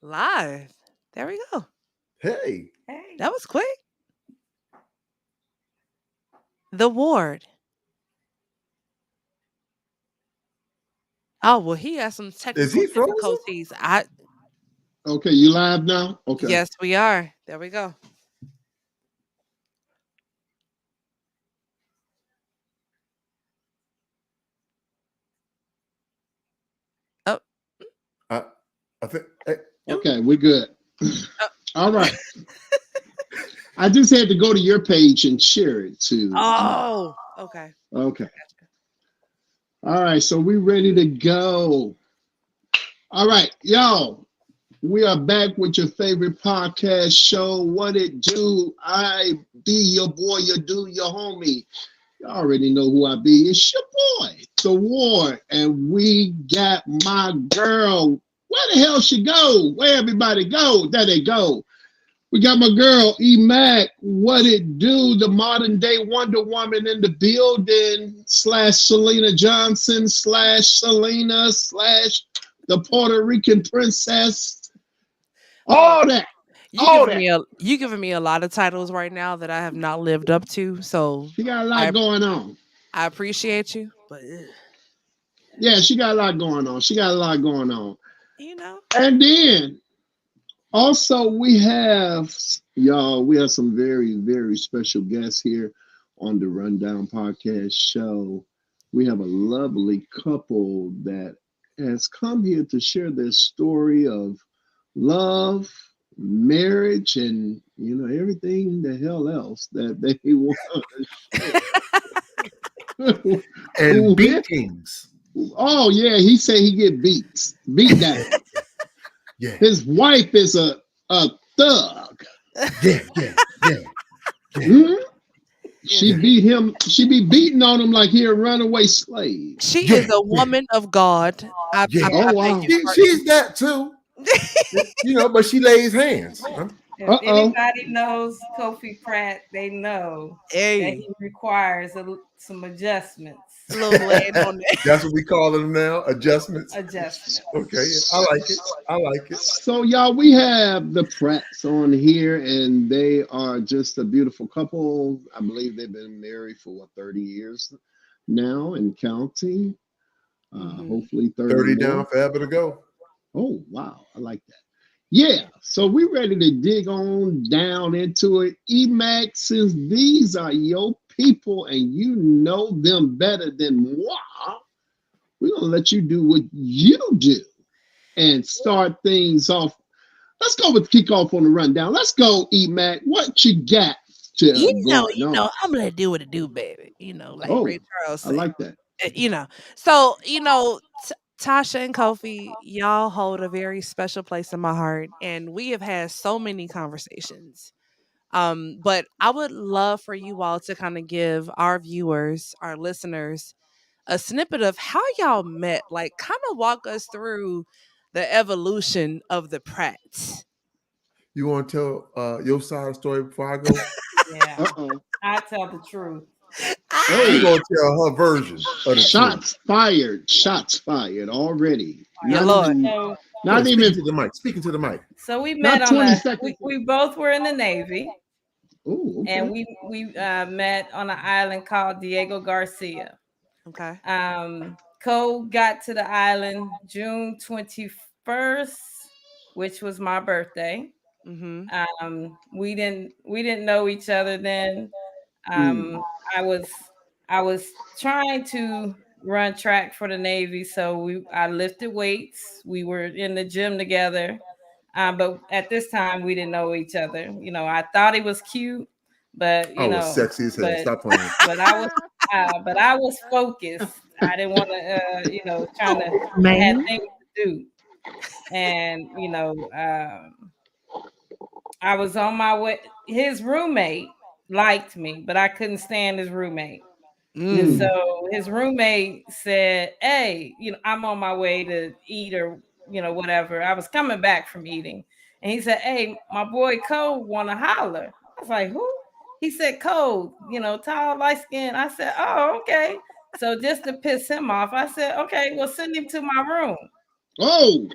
Live. There we go. Hey, Hey. That was quick. The ward. Oh well, he has some is technical he frozen? difficulties. I Okay, you live now? Okay. Yes, we are. There we go. Oh, I, I think. Hey, oh, Okay, we're good. oh. All right. I just had to go to your page and share it to. Oh, okay. Okay. I got All right. So we ready to go. All right, y'all. We are back with your favorite podcast show. What it do? I be your boy, your dude, your homie. You already know who I be. It's your boy, the Ward, and we got my girl. Where the hell she go? Where everybody go? There they go. We got my girl, E Mac. What it do? The modern day Wonder Woman in the building, slash Selena Johnson, slash Selena, slash the Puerto Rican princess. Oh, All that. you All giving that. me a lot of titles right now that I have not lived up to. So She got a I lot going on. I appreciate you, but Yeah, she got a lot going on. She got a lot going on. you know, And then also we have y'all, we have some very, very special guests here on the Rundown Podcast show. We have a lovely couple that has come here to share their story of love, marriage, and everything the hell else that they want to share. and beatings. Oh yeah, he said he get beat down. Yeah, His wife is a thug. yeah, yeah, yeah, yeah. Hmm? She is Yeah, beat him. She be beating on him like he a runaway slave. she is yeah, a yeah, woman of God. yeah. Oh I beg wow. your She's that too, but she lays hands. If Uh oh. anybody knows Kofi Pratt, they know that Hey, he requires some adjustments. a little laying on that. That's what we call them now. Adjustments. Okay, Adjustments. I like it. I like it. So y'all, we have the Pratts on here, and they are just a beautiful couple. I believe they've been married for 30 years now and counting. Hmm. Hopefully 30 30 down, more. forever to go. Oh wow, I like that. Yeah, so we ready to dig on down into it. Emax, since these are your people and you know them better than moi, we're gonna let you do what you do and start things off. Let's go with kick off on the rundown. Let's go, Emac. What you got to going on? I'm gonna do what it do, baby. Like Oh, Ray Charles I said. like that. You know, so Tasha and Kofi, y'all hold a very special place in my heart, and we have had so many conversations. But I would love for you all to kind of give our viewers, our listeners, a snippet of how y'all met. Like, kind of walk us through the evolution of the Pratts. You want to tell your side of the story before I go? Yeah, Uh oh. I tell the truth. She Oh, Ah, gonna tell her version of the truth. shots fired. Shots fired already. yeah, Right. Not Lord. even, So, Go not ahead, speaking even, to the mic. Speaking to the mic. so we met not on 20 a. seconds. We both were in the Navy, Oh, and okay. we met on an island called Diego Garcia. Okay. Cole got to the island June 21st, which was my birthday. Mm-hmm. We didn't know each other then. Mm. Um, I was trying to run track for the Navy, so I lifted weights. We were in the gym together, but at this time we didn't know each other. I thought he was cute, but I was sexy as hell. but Stop playing. but I was focused. I didn't want to, trying to. I had Man. things to do, and I was on my way. His roommate liked me, but I couldn't stand his roommate. And Mm. Mm. so his roommate said, "Hey, I'm on my way to eat or whatever." I was coming back from eating, and he said, "Hey, my boy Cole want to holler." I was like, "Who?" He said, "Cole, tall, light skin." I said, "Oh, okay." So just to piss him off, I said, "Okay, well, send him to my room." Oh,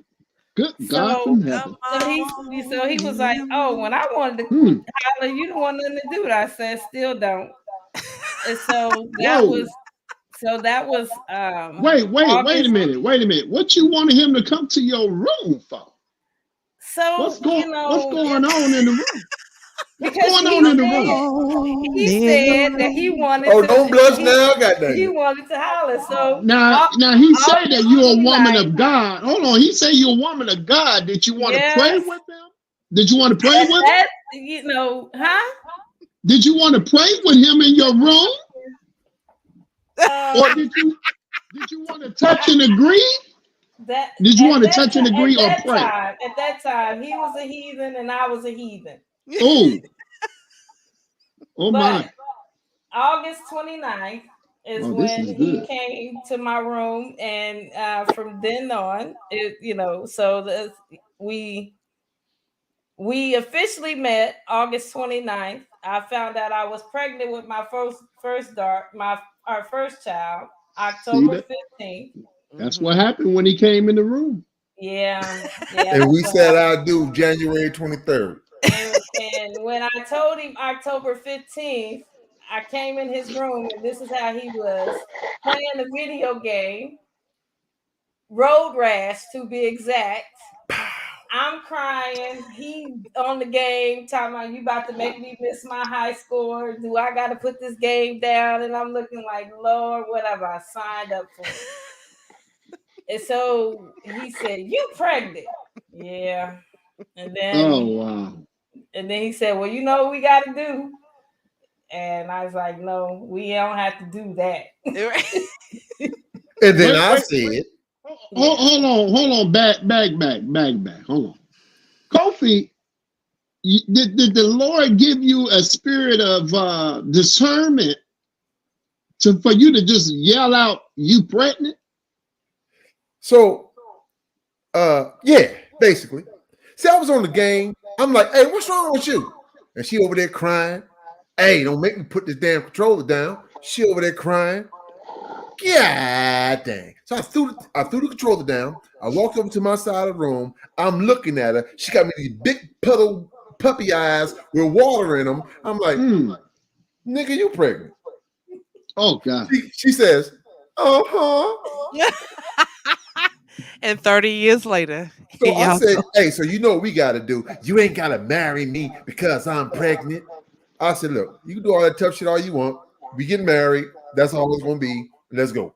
Good God So from Come heaven. he was like, oh, when I wanted to Hmm. holler, you don't want nothing to do with it. I said, still don't. And so Whoa. that was Wait a August. minute. Wait a minute. What you wanted him to come to your room for? So What's going on in the room? What's because going on in the room? on he in the said that room. Oh, don't blush now, he goddamn. wanted to holler. So Now he said that August you're a woman 29th, of God. Hold on. He said you're a woman of God. Did you want to pray yes, with him? Did you want to pray at with him? that, huh? Did you want to pray with him in your room? Or Um, did you want to touch and agree? that Did you at want to that touch and agree or pray? at that time, he was a heathen and I was a heathen. Oh, oh But my. August 29th is Oh, this when is he good. came to my room, and from then on, so we officially met August 29th. I found out I was pregnant with my our first child, See October that? 15th. That's what Mhm. happened when he came in the room. Yeah, And that's we what said happened. I do January 23rd. And when I told him October 15th, I came in his room, and this is how he was playing a video game, Road Rash to be exact. I'm crying. He on the game, talking about you about to make me miss my high score. Do I got to put this game down? And I'm looking like, Lord, what have I signed up for? And so he said, "You pregnant?" Yeah. And Oh then wow. he said, "Well, you know what we got to do." And I was like, "No, we don't have to do that." And then Wait, I wait. said, Yeah. Hold on. Back. Hold on. Kofi, did the Lord give you a spirit of discernment for you to just yell out, "You pregnant"? so, yeah, basically. See, I was on the game. I'm like, hey, what's wrong with you? And she over there crying. Hey, don't make me put this damn controller down. She over there crying. God dang. So I threw the controller down. I walked over to my side of the room. I'm looking at her. She got me these big puppy eyes with water in them. I'm like, Mm. nigga, you pregnant. Oh God. She says, uh-huh. And 30 years later, here So I y'all said, go. hey, so you know what we gotta do? You ain't gotta marry me because I'm pregnant. I said, look, you can do all that tough shit all you want. We get married. That's all it's gonna be. Let's go.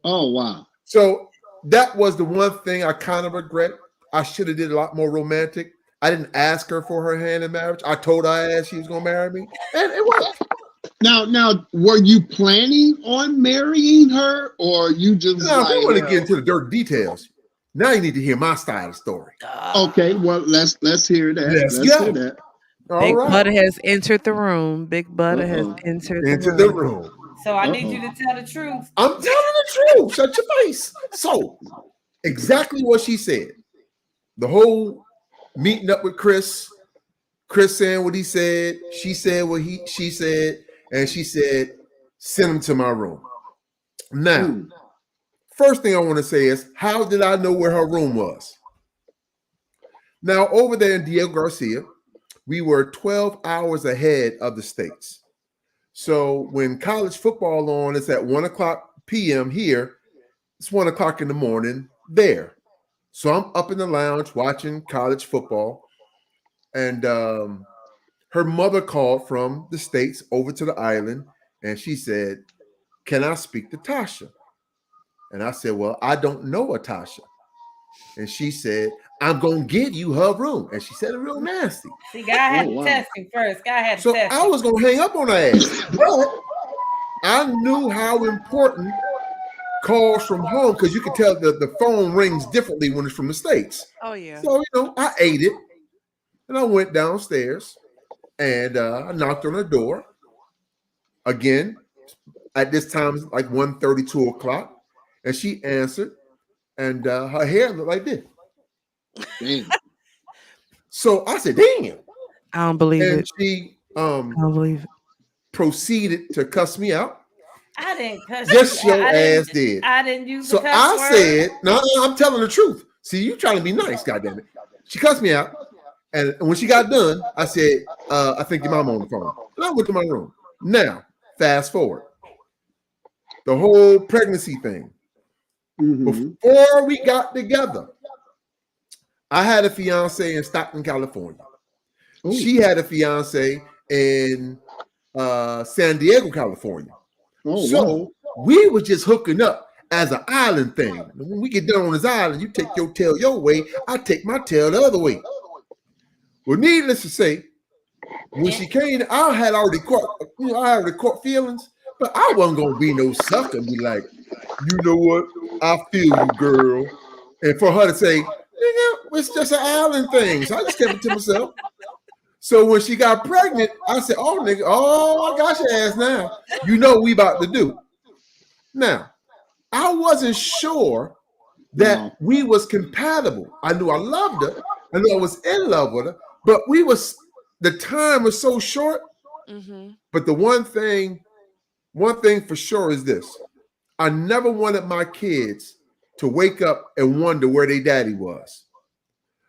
Oh wow. So that was the one thing I kind of regret. I should have did a lot more romantic. I didn't ask her for her hand in marriage. I told her ass she was gonna marry me, and it worked. Now, were you planning on marrying her, or you just Now, if you like, want to get hell? into the dirt details, now you need to hear my side of the story. Okay, well, let's hear that. Let's Let's hear go. that. All Big right, Butter has entered the room. Big Butter has Uh-oh. entered the into the room. room. So I need you Uh-oh. to tell the truth. I'm telling the truth. Shut your face. So, exactly what she said. The whole meeting up with Chris saying what he said, she said what she said, and she said, send him to my room. Now, Mm. first thing I want to say is, how did I know where her room was? Now, over there in Diego Garcia, we were 12 hours ahead of the States. So when college football on, it's at 1 o'clock p.m. here. It's 1 o'clock in the morning there. So I'm up in the lounge watching college football. And her mother called from the States over to the island. And she said, can I speak to Tasha? And I said, well, I don't know a Tasha. And she said, I'm going to give you her room. And she said it real nasty. See, God had Oh to wow. test him first. God had to So test I him. was going to hang up on her ass. But I knew how important calls from home, because you can tell that the phone rings differently when it's from the States. Oh, yeah. So, I ate it. And I went downstairs and I knocked on her door. Again, at this time, it's like 1:30, 2 o'clock. And she answered. And her hair looked like this. Damn. So I said, damn. I don't believe And it. she I don't believe it. proceeded to cuss me out. I didn't cuss Yes, you. your ass did. I didn't use the So cuss I word. said, no, I'm telling the truth. See, you trying to be nice, goddamn it. She cussed me out. And when she got done, I said, I think your mama on the phone. And I went to my room. Now, fast forward. The whole pregnancy thing. Mm-hmm. Before we got together, I had a fiance in Stockton, California. Oh, She had a fiance in San Diego, California. oh wow. So we were just hooking up as an island thing. When we get down on this island, you take your tail your way, I take my tail the other way. Well, needless to say, when she came, I had already caught, I had already caught feelings, but I wasn't gonna be no sucker and be like, you know what? I feel you, girl. And for her to say, it's just an island thing. So I just kept it to myself. So when she got pregnant, I said, oh, nigga, oh, I got your ass now. You know what we about to do. Now, I wasn't sure that Wow. we was compatible. I knew I loved her. I knew I was in love with her. But the time was so short. Mm-hmm. But the one thing for sure is this. I never wanted my kids to wake up and wonder where their daddy was.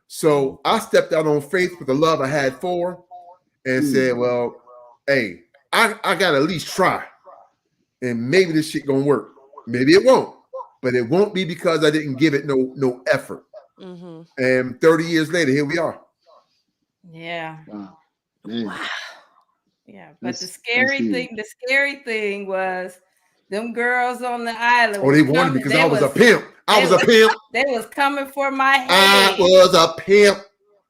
So I stepped out on faith with the love I had for her and said, well, hey, I gotta at least try. And maybe this shit gonna work. Maybe it won't. But it won't be because I didn't give it no effort. Mm-hmm. And 30 years later, here we are. Yeah. Wow. Man, Wow. Yeah. But that's huge. the scary thing was them girls on the island Oh, was they wanted me coming. because I was a pimp. I was a pimp. They was coming for my I head. was a pimp.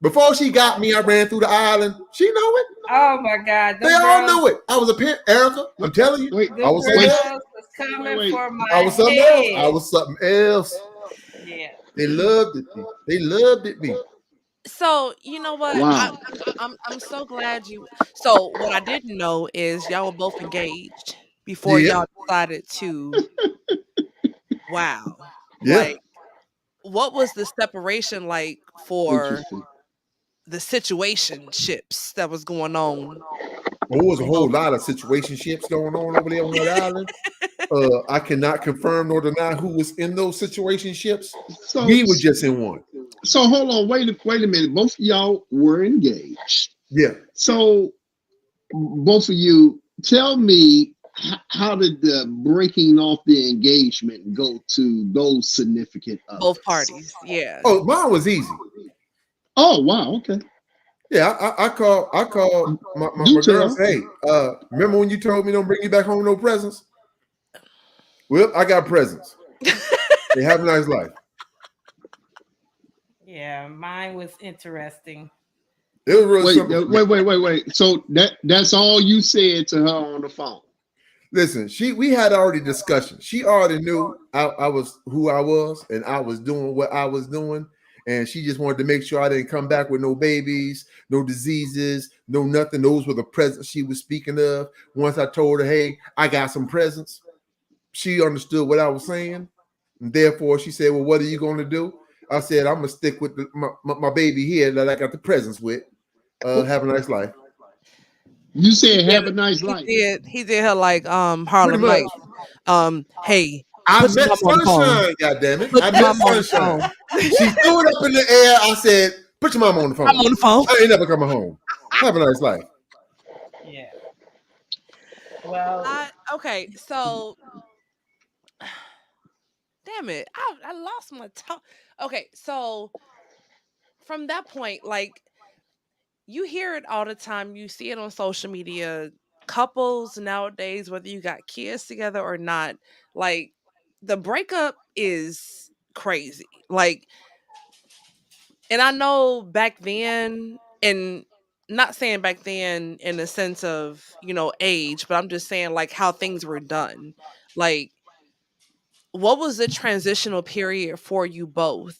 Before she got me, I ran through the island. She know it. Oh my God. They Them all girls, knew it. I was a pimp, Erica. I'm telling you, Wait, I them was something wait, else. girls was coming wait. for I my was something else. I head. was something else. Yeah. They loved it. They loved it. Me. So you know what? Wow. I'm so glad you. So what I didn't know is y'all were both engaged before Yeah. y'all decided to. Wow. Yeah. Like, what was the separation like for Interesting. the situationships that was going on There was a from whole both? lot of situationships going on over there on that island. I cannot confirm nor deny who was in those situationships. So We were just in one. so hold on, wait a minute. Both of y'all were engaged. Yeah. So both of you, tell me how did the breaking off the engagement go to those significant Both others? parties? Yeah. Oh, mine was easy. Oh wow, okay. Yeah, I called Do my girl and tell. said, hey, remember when you told me don't bring you back home no presents? Well, I got presents. They have a nice life. Yeah. Mine was interesting. It was real Wait, simple for me. wait. So that's all you said to her on the phone. Listen, we had already discussion. She already knew I was who I was and I was doing what I was doing. And she just wanted to make sure I didn't come back with no babies, no diseases, no nothing. Those were the presents she was speaking of. Once I told her, hey, I got some presents, she understood what I was saying. And therefore, she said, well, what are you going to do? I said, I'm going to stick with my baby here that I got the presents with. Have a nice life. You He said have did. a nice He life. did. He did her like Pretty Harlem much. Nights. Hey, I put your met mama on the phone. Sunshine, goddammit. Put I your met mama on the Sunshine. phone. She threw it up in the air. I said, put your mama on the I'm phone. on the phone. I ain't never coming home. Have a nice life. Yeah. Well, Okay, so damn it, I lost my tongue. Okay, so from that point, like you hear it all the time, you see it on social media. Couples nowadays, whether you got kids together or not, like the breakup is crazy. Like, and I know back then, and not saying back then in the sense of, age, but I'm just saying like how things were done. Like, what was the transitional period for you both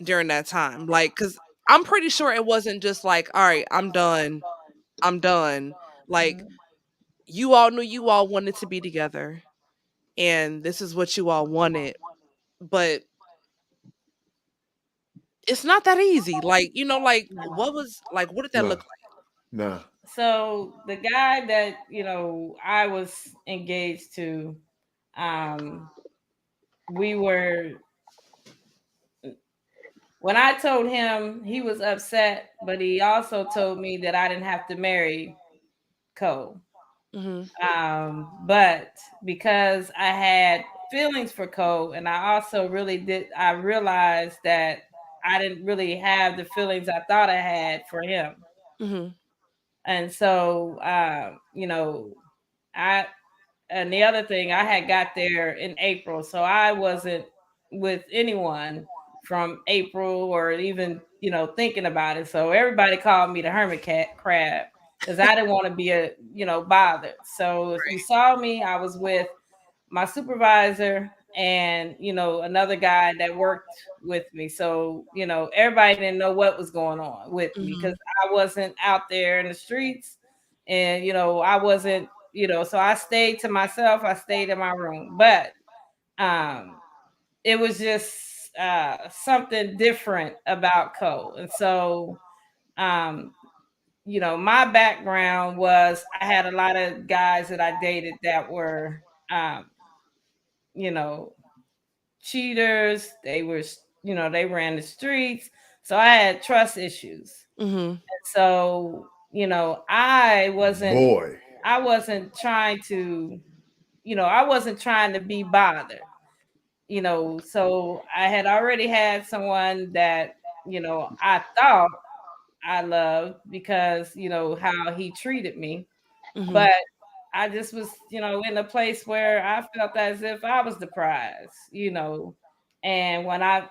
during that time? Like, cause I'm pretty sure it wasn't just like, all right, I'm done. I'm done. Like, mhm. you all knew you all wanted to be together and this is what you all wanted. But it's not that easy. Like, like what did that Nah, look like? nah. So the guy that I was engaged to, um, we were when I told him, he was upset, but he also told me that I didn't have to marry Cole. Mhm. But because I had feelings for Cole, and I also really did, I realized that I didn't really have the feelings I thought I had for him. Mhm. And so, I and the other thing, I had got there in April, so I wasn't with anyone from April or even thinking about it. So everybody called me the hermit cat crab because I didn't want to be bothered. So if you saw me, I was with my supervisor and another guy that worked with me. So everybody didn't know what was going on with me because Mhm. I wasn't out there in the streets, and I wasn't, so I stayed to myself. I stayed in my room. But um it was just something different about Cole. And so um my background was, I had a lot of guys that I dated that were um you know cheaters. They were, they ran the streets. So I had trust issues. Mhm. So, Boy. I wasn't trying to, I wasn't trying to be bothered. So I had already had someone that, I thought I loved because, how he treated me. Mhm. But I just was, in a place where I felt as if I was the prize. And when I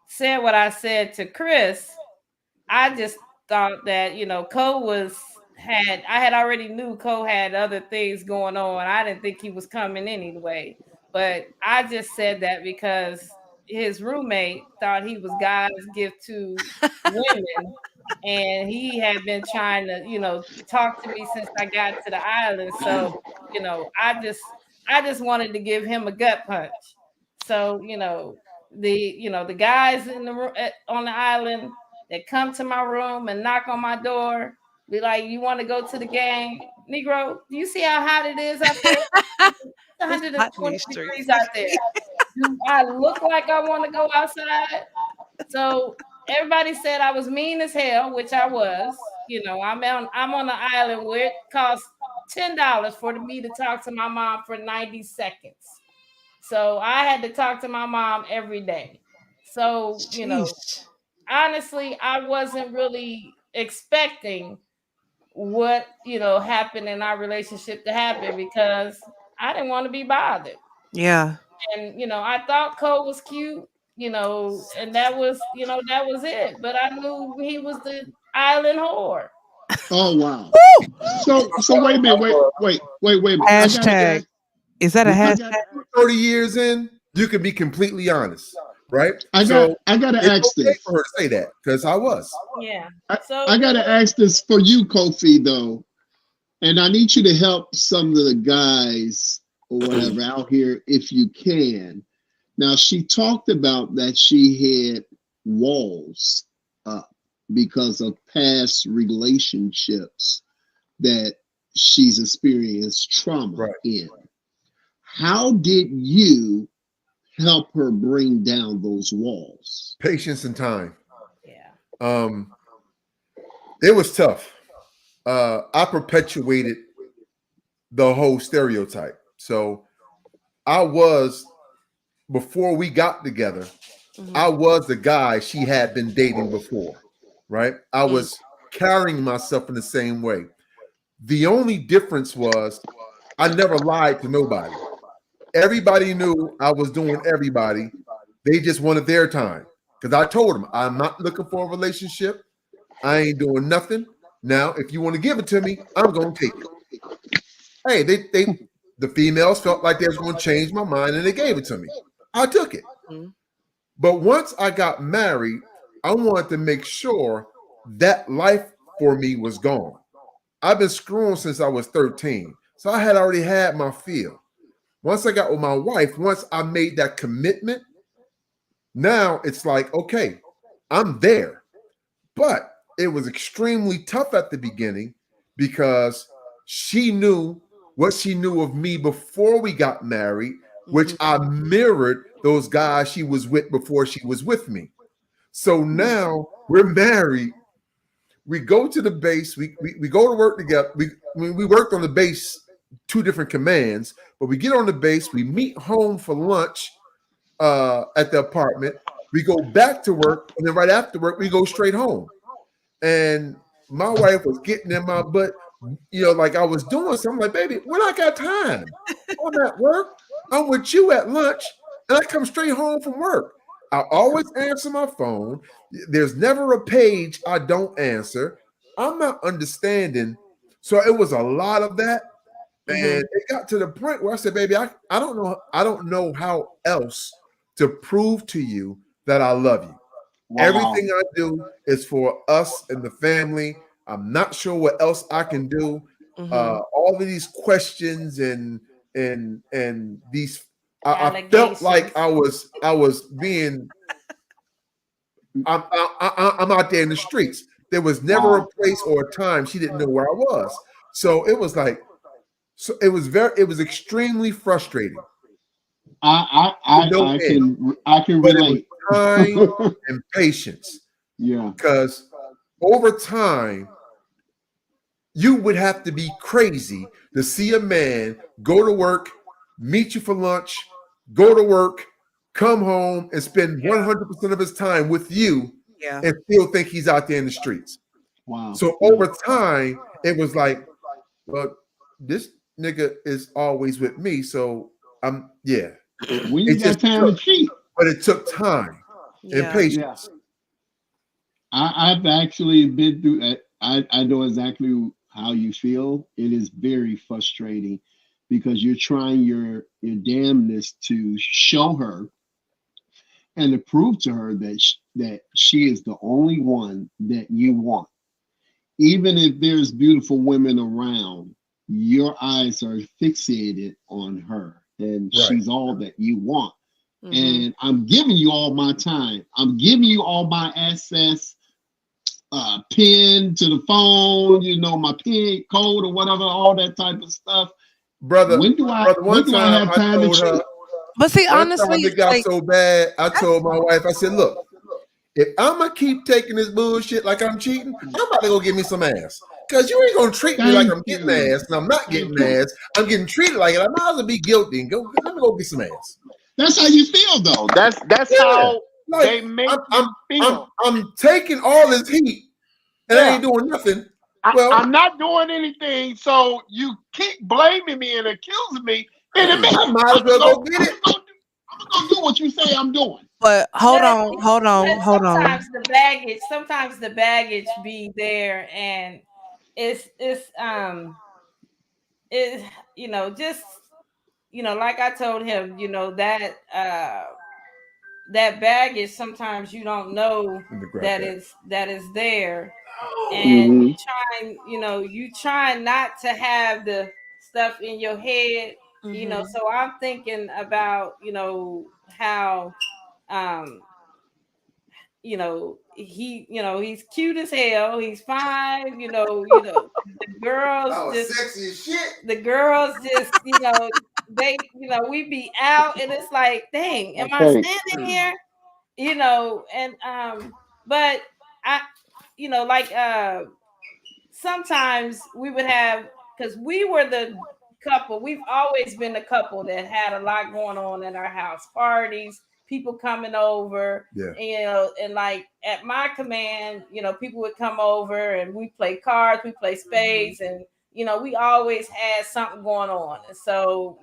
said what I said to Chris, I just thought that, Cole I had already knew Cole had other things going on. I didn't think he was coming anyway. But I just said that because his roommate thought he was God's gift to women. And he had been trying to, talk to me since I got to the island. So, I just wanted to give him a gut punch. So, the guys in on the island that come to my room and knock on my door, be like, "You want to go to the game, Negro? Do you see how hot it is out there? It's It's hot in 120 these degrees streets. out there. Do I look like I want to go outside?" So everybody said I was mean as hell, which I was. I'm on the island where it costs $10 for me to talk to my mom for 90 seconds. So I had to talk to my mom every day. So, Sheesh. honestly, I wasn't really expecting what, happened in our relationship to happen because I didn't want to be bothered. Yeah. And, I thought Cole was cute, and that was it. But I knew he was the island whore. Oh wow. Woo! So wait a minute, wait a minute. I gotta Hashtag. ask. Is that a When I you got. hashtag? 30 years in, you can be completely honest, right? I got. So I gotta it's ask okay this. for her to say that because I was. Yeah. I, So, I gotta ask this for you, Kofi, though, and I need you to help some of the guys or whatever out here if you can. Now, she talked about that she had walls up because of past relationships that she's experienced trauma Right. in. How did you help her bring down those walls? Patience and time. yeah. Um, it was tough. I perpetuated the whole stereotype. So I was, before we got together, I Mhm. was the guy she had been dating before, right? I Mm. was carrying myself in the same way. The only difference was I never lied to nobody. Everybody knew I was doing everybody. They just wanted their time. Because I told them, I'm not looking for a relationship. I ain't doing nothing. Now, if you want to give it to me, I'm going to take it. Hey, the females felt like they was going to change my mind and they gave it to me. I took it. Mhm. But once I got married, I wanted to make sure that life for me was gone. I've been screwing since I was 13. So I had already had my feel. Once I got with my wife, once I made that commitment, now it's like, okay, I'm there. But it was extremely tough at the beginning because she knew what she knew of me before we got married, which Mhm. I mirrored those guys she was with before she was with me. So now we're married. We go to the base. We go to work together. We worked on the base, two different commands, but we get on the base. We meet home for lunch at the apartment. We go back to work, and then right after work, we go straight home. And my wife was getting in my butt, like I was doing something. Like, baby, when I got time, I'm at work. I'm with you at lunch, and I come straight home from work. I always answer my phone. There's never a page I don't answer. I'm not understanding. So it was a lot of that. And it got to the point where I said, baby, I don't know how else to prove to you that I love you. Wow. Everything I do is for us and the family. I'm not sure what else I can do. All of these questions and these, I felt like I was being. I'm out there in the streets. There was never a place or a time she didn't know where I was. So it was like, it was extremely frustrating. I can But it was relate. time and patience. Yeah. Because over time, you would have to be crazy to see a man go to work, meet you for lunch, go to work, come home, and spend 100% of his time with you, and still think he's out there in the streets. Wow. So over time, it was like, well, this nigga is always with me. So When you got time to cheat. But it took time and patience. I've actually been through that. I know exactly how you feel. It is very frustrating because you're trying your damnness to show her and to prove to her that she is the only one that you want. Even if there's beautiful women around, your eyes are fixated on her, and she's all that you want. And I'm giving you all my time. I'm giving you all my access, pin to the phone, my pin code or whatever, all that type of stuff. Brother, when do I have time to cheat? But see, one honestly, time it got so bad, I told my wife, I said, look, if I'm gonna keep taking this bullshit like I'm cheating, I'm about to go get me some ass. Because you ain't gonna treat me like I'm getting ass, and I'm not getting ass. I'm getting treated like it. I might as well be guilty and let me go get some ass. That's how you feel, though. That's how they make you feel. I'm taking all this heat, and I ain't doing nothing. I'm not doing anything, so you keep blaming me and accusing me. In a minute, I might as well go get it. I'm gonna do what you say I'm doing. But hold on. Sometimes the baggage be there, and it's just like I told him, that baggage sometimes you don't know that is there, and you try not to have the stuff in your head, so I'm thinking about how he's cute as hell, he's fine, the girls just sexy as shit. The girls just, they, we be out and it's like, dang, am I standing here? And but I, sometimes we would have, because we were the couple, we've always been the couple that had a lot going on in our house, parties, people coming over, and like at my command, people would come over and we play cards, we play spades, and we always had something going on. And so,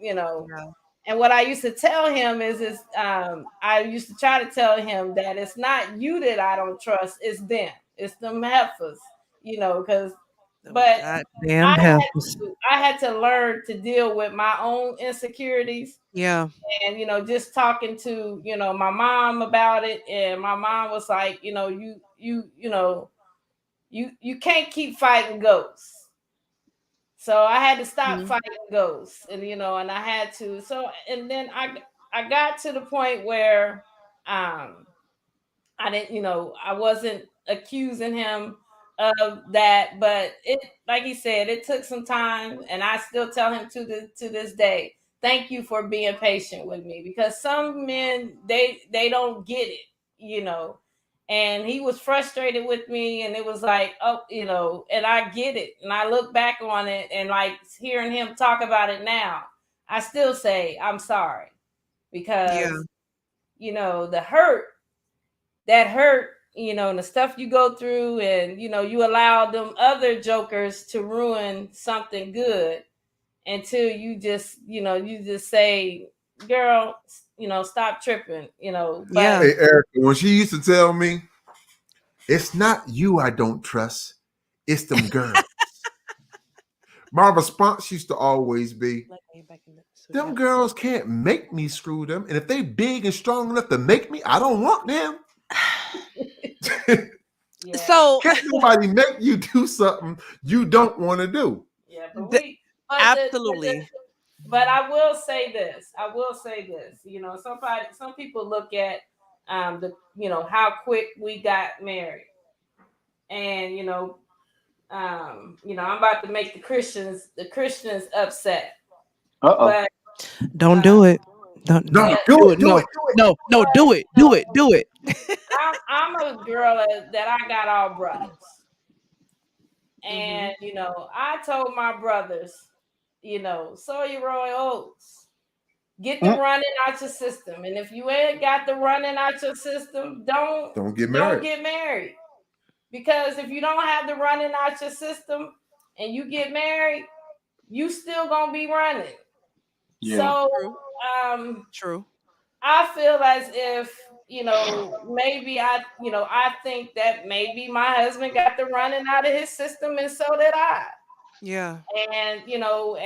and what I used to tell him is I used to try to tell him that it's not you that I don't trust, it's them, it's them heifers, because but I had to learn to deal with my own insecurities. Yeah. And just talking to my mom about it, and my mom was like, you can't keep fighting ghosts. So I had to stop fighting ghosts, and and I had to. So and then I got to the point where I didn't, I wasn't accusing him of that, but it, like he said, it took some time, and I still tell him to this day thank you for being patient with me, because some men, they don't get it, you know. And he was frustrated with me, and it was like, oh, you know, and I get it, and I look back on it, and like hearing him talk about it now, I still say I'm sorry, Yeah. because you know the hurt, that hurt, you know, and the stuff you go through, and you know, you allow them other jokers to ruin something good, until you just, you know, you just say, girl, you know, stop tripping, you know. But Yeah. Hey, Erica, when she used to tell me, it's not you I don't trust, it's them girls. My response used to always be, them girls can't make me screw them. And if they big and strong enough to make me, I don't want them. yeah, So Can't nobody make you do something you don't want to do. yeah, but th- but absolutely. but I will say this. I will say this. You know, some people look at the, you know, how quick we got married, and you know, I'm about to make the Christians upset, Uh-oh. but Don't uh, do it. Don't No, but do do it, it. do No. it, do it. No. No. but Do it. you Do know, it. Do it. I'm a girl that I got all brothers, Hmm. and you know, I told my brothers, you know, Sawyer Roy Oates, get the Mm. running out your system, and if you ain't got the running out your system, Don't get don't married. get married, because if you don't have the running out your system and you get married, you still gonna be running. Yeah. So True. um True. I feel as if, you know, maybe I think that maybe my husband got the running out of his system, and so did I. Yeah. And you know,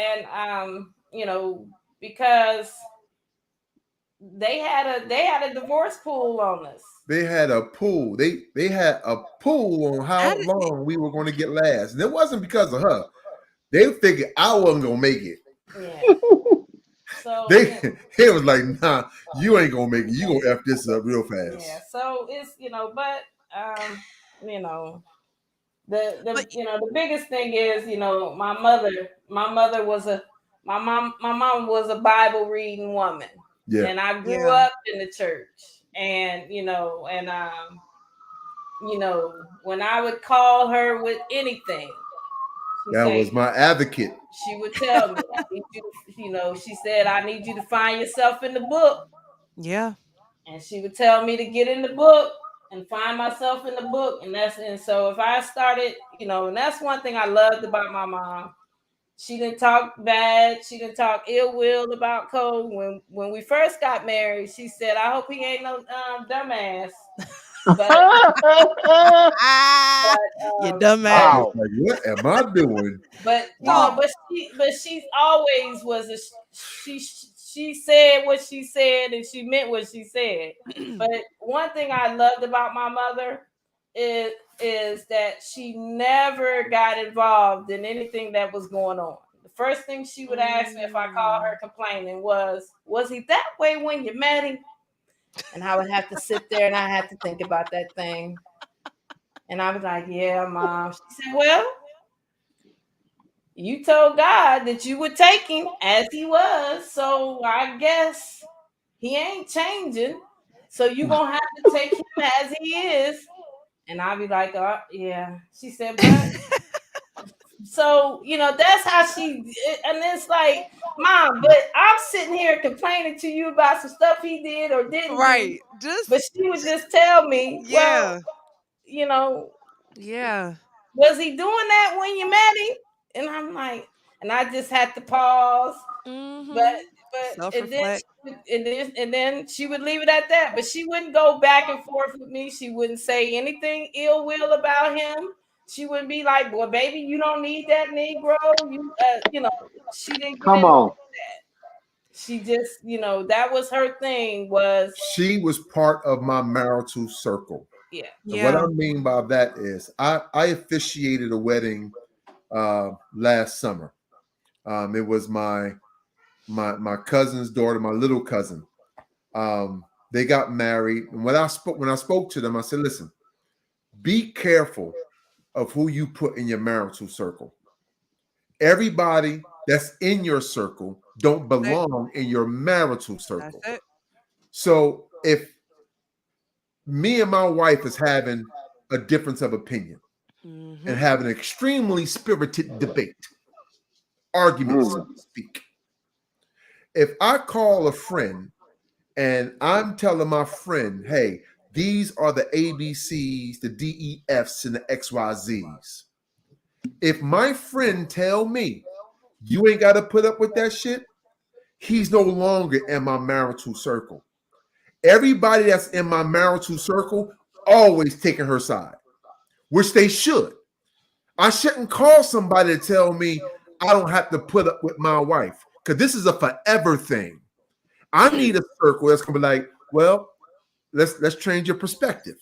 because they had a divorce pool on us. They had a pool. They had a pool on How how did? long we were going to get last. And it wasn't because of her. They figured I wasn't gonna make it. Yeah. So They it was like, nah, you ain't gonna make it. You gonna F this up real yeah, fast. so it's, you know, but you know, But you know, the biggest thing is, you know, my mother was a my mom was a Bible reading woman, Yeah. and I grew yeah. up in the church, and you know, when I would call her with anything, she That was say my advocate. she would tell me, I need you to, you know, she said, I need you to find yourself in the book. Yeah. And she would tell me to get in the book and find myself in the book. And so if I started, you know, and that's one thing I loved about my mom. She didn't talk bad. She didn't talk ill will about Cole. When we first got married, she said, "I hope he ain't no dumbass." But Ah, you I but was dumbass. Wow. like, what am I doing? but you So know, Wow. but she's always was a she said what she said, and she meant what she said. But one thing I loved about my mother is is that she never got involved in anything that was going on. The first thing she would ask me if I called Mm, her complaining was he that way when you met him? And I would have to sit there and I had to think about that thing. And I was like, yeah, mom. She said, well, you told God that you would take him as he was, so I guess he ain't changing. So you gonna have to take him as he is. And I'll be like, oh yeah. She said, but so you know, that's how she and it's like, mom, but I'm sitting here complaining to you about some stuff he did or didn't do. right. Just But she would just tell me, well, yeah. you know, Yeah. was he doing that when you met him? And I'm like, and I just had to pause. But Mm-hmm. and then Self-reflect. and then she would leave it at that. But she wouldn't go back and forth with me. She wouldn't say anything ill will about him. She wouldn't be like, "Well, baby, you don't need that Negro." You know, she didn't get Come into on. that. She just, you know, that was her thing. Was She was part of my marital circle. yeah, And what I Yeah. mean by that is I officiated a wedding last summer. It was my cousin's daughter, my little cousin. They got married. And when I spoke to them, I said, listen, be careful of who you put in your marital circle. Everybody that's in your circle don't That's it. belong in your marital That's circle. it. So if me and my wife is having a difference of opinion and Mm-hmm. have an extremely spirited debate, argument, so to speak, if I call a friend and I'm telling my friend, hey, these are the ABCs, the DEFs, and the XYZs. If my friend tell me you ain't got to put up with that shit, he's no longer in my marital circle. Everybody that's in my marital circle always taking her side, which they should. I shouldn't call somebody to tell me I don't have to put up with my wife because this is a forever thing. I need a circle that's gonna be like, well, let's change your perspective.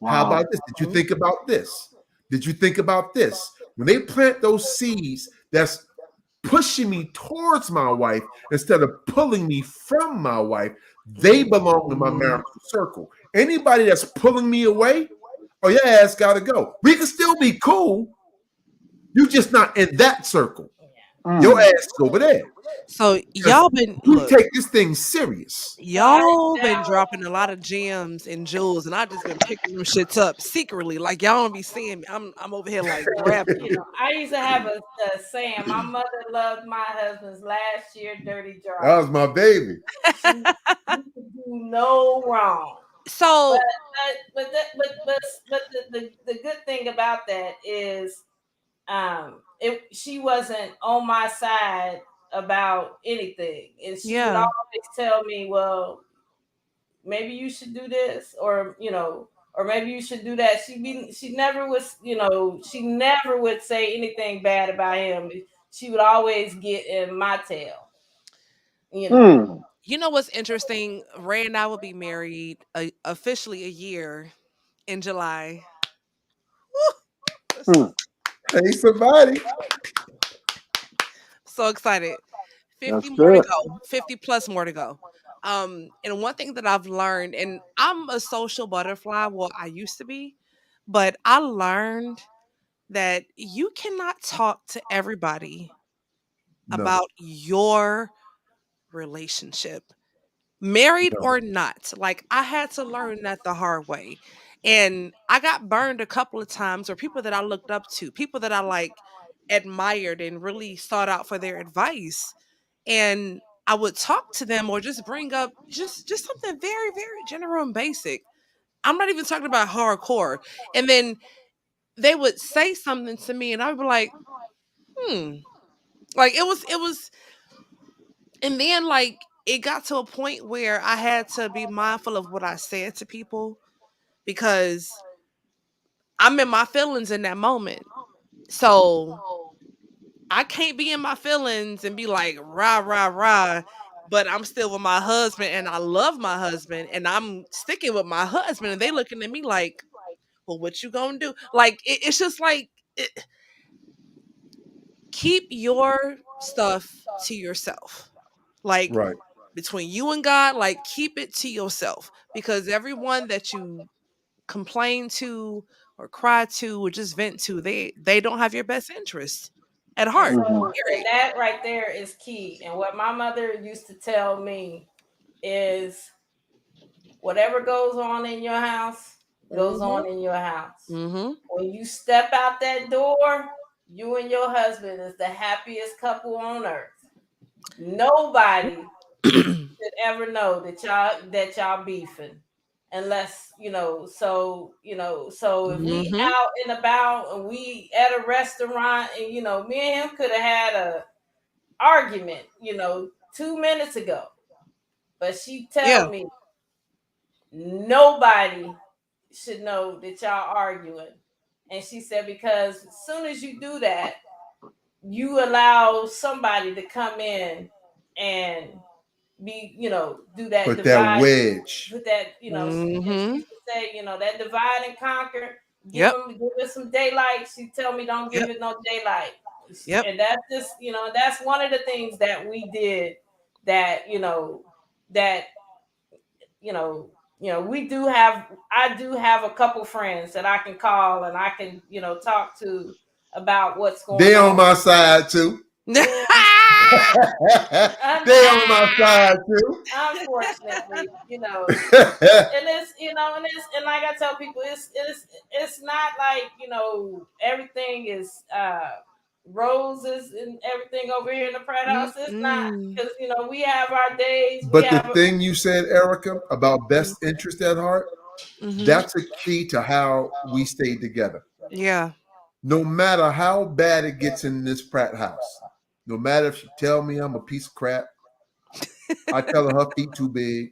How Wow. about this? Did you think about this? Did you think about this? When they plant those seeds, that's pushing me towards my wife instead of pulling me from my wife, they belong in my Mm-hmm. marital circle. Anybody that's pulling me away, oh, your ass gotta go. We can still be cool. You just not in that circle. Your Mm. ass is over there. So Because y'all been we look, take this thing serious. Right y'all been now, dropping a lot of gems and jewels, and I just been picking them shits up secretly. Like y'all don't be seeing me. I'm over here like grabbing them. I used to have a saying. My mother loved my husband's last year dirty That draws. was my baby. She could do no wrong. But So the good thing about that is she wasn't on my side about anything, and she would yeah. always tell me, well, maybe you should do this, or or maybe you should do that. She never was, she never would say anything bad about him. She would always get in my tail, you know. Mm. You know what's interesting? Ray and I will be married officially a year in July. Mm. Hey, somebody. So excited. That's 50 more to good. go. 50 plus more to go. And one thing that I've learned, and I'm a social butterfly, well, I used to be, but I learned that you cannot talk to everybody No, about your relationship, married no. or not. Like I had to learn that the hard way. And I got burned a couple of times, or people that I looked up to, people that I like admired and really sought out for their advice. And I would talk to them or just bring up just something very, very general and basic. I'm not even talking about hardcore. And then they would say something to me and I would be like, hmm. Like it was and then like it got to a point where I had to be mindful of what I said to people because I'm in my feelings in that moment. So I can't be in my feelings and be like rah rah rah, but I'm still with my husband and I love my husband and I'm sticking with my husband and they looking at me like, well, what you gonna do? Like it's just like keep your stuff to yourself. Like Right. between you and God, like keep it to yourself because everyone that you complain to or cry to or just vent to, they don't have your best interest at And heart. Hmm. so, and Period. that right there is key. And what my mother used to tell me is whatever goes on in your house goes Mhm. on in your house. Mhm. When you step out that door, you and your husband is the happiest couple on earth. Nobody should ever know that y'all beefing unless so if we Mhm. out and about and we at a restaurant and me and him could have had a argument 2 minutes ago, but she Yeah. tell me nobody should know that y'all arguing. And she said, because as soon as you do that, you allow somebody to come in and do that But that divide, wedge. put that, as she Mhm. used to say, that divide and conquer, Yep. give it some daylight. She tell me don't give Yep. it no daylight. Yep. And that's just, that's one of the things that we did that, that we do have. I do have a couple friends that I can call and I can talk to about what's They going on on. my side too. Yeah, They on my side too. Unfortunately, and it's and like I tell people, it's not like everything is roses and everything over here in the Pratt House. It's not, Mm-mm. because we have our days. We But the have thing you said, Erica, about best interest at heart, Mm-hmm. that's a key to how we stay together. Yeah. No matter how bad it gets in this Pratt house, no matter if she tell me I'm a piece of crap, I tell her feet too big,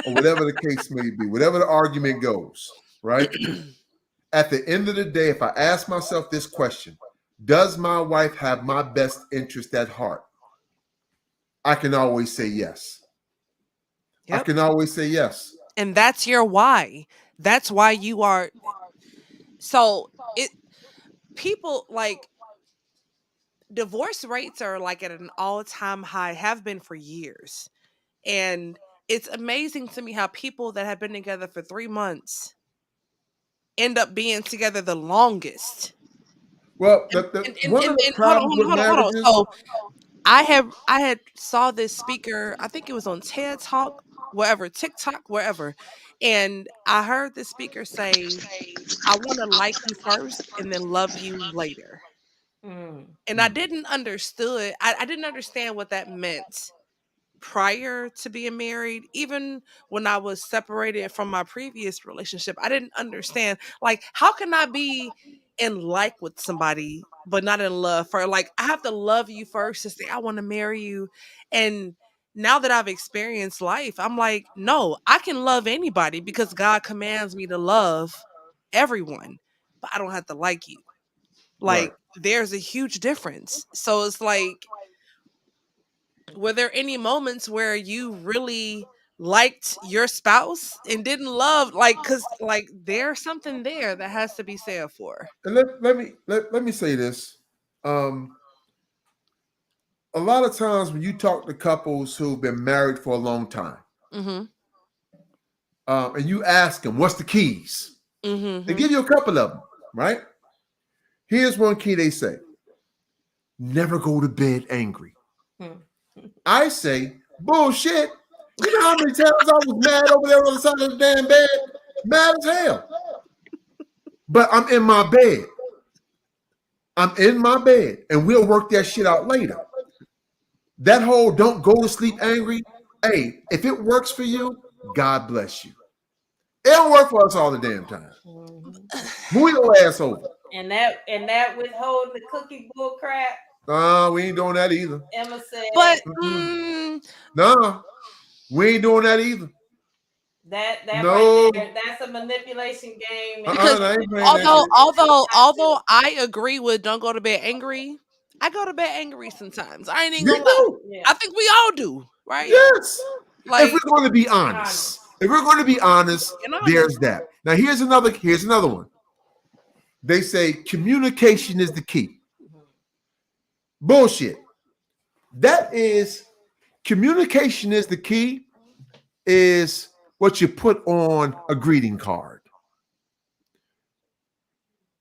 or whatever the case may be, whatever the argument goes, right? At the end of the day, if I ask myself this question, does my wife have my best interest at heart? I can always say yes. I Yep. can always say yes. And that's your why. That's why you are so it people like divorce rates are like at an all-time high, have been for years. And it's amazing to me how people that have been together for 3 months end up being together the longest. Well, And one of the hold on, problems hold on, with hold on, hold on. marriages, So I had saw this speaker, I think it was on TED Talk, wherever, TikTok, wherever. And I heard the speaker say, I want to like you first and then love you later. mm, And I didn't understand what that meant prior to being married. Even when I was separated from my previous relationship, I didn't understand, like, how can I be in like with somebody but not in love? For like, I have to love you first to say I want to marry you. And now that I've experienced life, I'm like, no, I can love anybody because God commands me to love everyone, but I don't have to like you. right? Like, there's a huge difference. So it's like, were there any moments where you really liked your spouse and didn't love, like, cuz like there's something there that has to be said for. And let me say this. Um, a lot of times when you talk to couples who've been married for a long time, Mhm. and you ask them, "What's the keys?" They Mhm. give you a couple of them, right? Here's one key they say: never go to bed angry. mm. I say, bullshit. You know how many times I was mad over there on the side of the damn bed? Mad as hell. But I'm in my bed. I'm in my bed, and we'll work that shit out later. That whole don't go to sleep angry. Hey, if it works for you, God bless you. It don't work for us all the damn time. Mhm. Move your ass over. And that withholding the cookie bull crap. Nah, we ain't doing that either. Emma But said Nah, we ain't doing that either. that right No. there. That's a manipulation game, and because I ain't playing that although shit. although although I agree with don't go to bed angry, I go to bed angry sometimes. I ain't even You gonna lie. do. yeah, I think we all do, right? Yes. If Like, we're going to be honest. honest, if we're going to be honest, being honest. there's that. Now here's another one. They say communication is the key. Bullshit. That is communication is the key is what you put on a greeting card.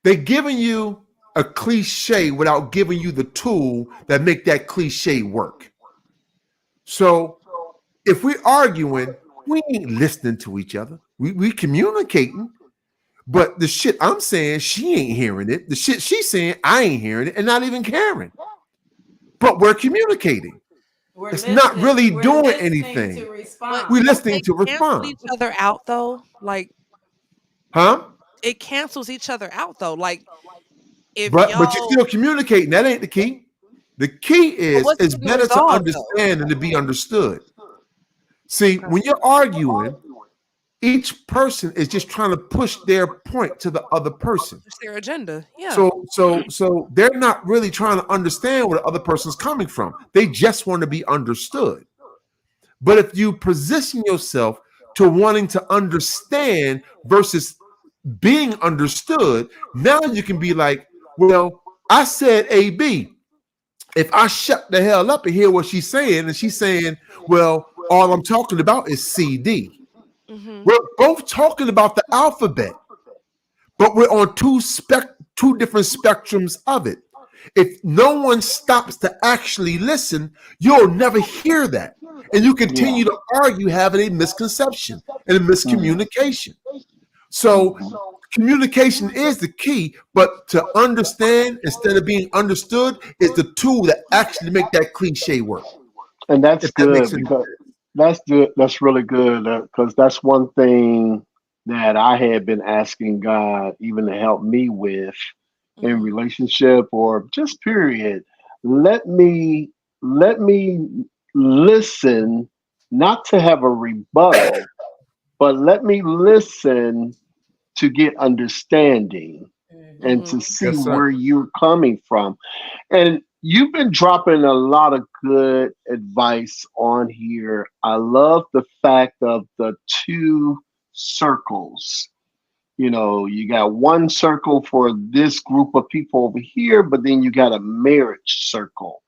They're giving you a cliche without giving you the tool that make that cliche work. So if we're arguing, we ain't listening to each other. We communicating, but the shit I'm saying, she ain't hearing it. The shit she's saying, I ain't hearing it and not even caring. But we're communicating. It's not really We're doing listening to anything. But respond. We're don't listening they to cancel respond. each other out though? Like, Huh? it cancels each other out though. Like, if But you're y'all, still communicating. That ain't the key. The key but is what's it's getting better to resolved though? understand than to be understood. See, Okay. when you're arguing, each person is just trying to push their point to the other person. It's their agenda. Yeah. So they're not really trying to understand where the other person's coming from. They just want to be understood. But if you position yourself to wanting to understand versus being understood, now you can be like, well, I said AB. If I shut the hell up and hear what she's saying, and she's saying, well, all I'm talking about is CD. Hmm. We're both talking about the alphabet, but we're on two different spectrums of it. If no one stops to actually listen, you'll never hear that. And you Yeah. continue to argue having a misconception and a Mm. miscommunication. So Mhm. communication is the key, but to understand instead of being understood is the tool that actually make that cliche work. And that's If that makes good any because sense. that's good. That's really good because that's one thing that I had been asking God even to help me with in Mhm. relationship or just period. Let me listen, not to have a rebuttal, but let me listen to get understanding and Mhm. to Mhm. see Yes, sir. where you're coming from. And you've been dropping a lot of good advice on here. I love the fact of the two circles. You know, you got one circle for this group of people over here, but then you got a marriage circle.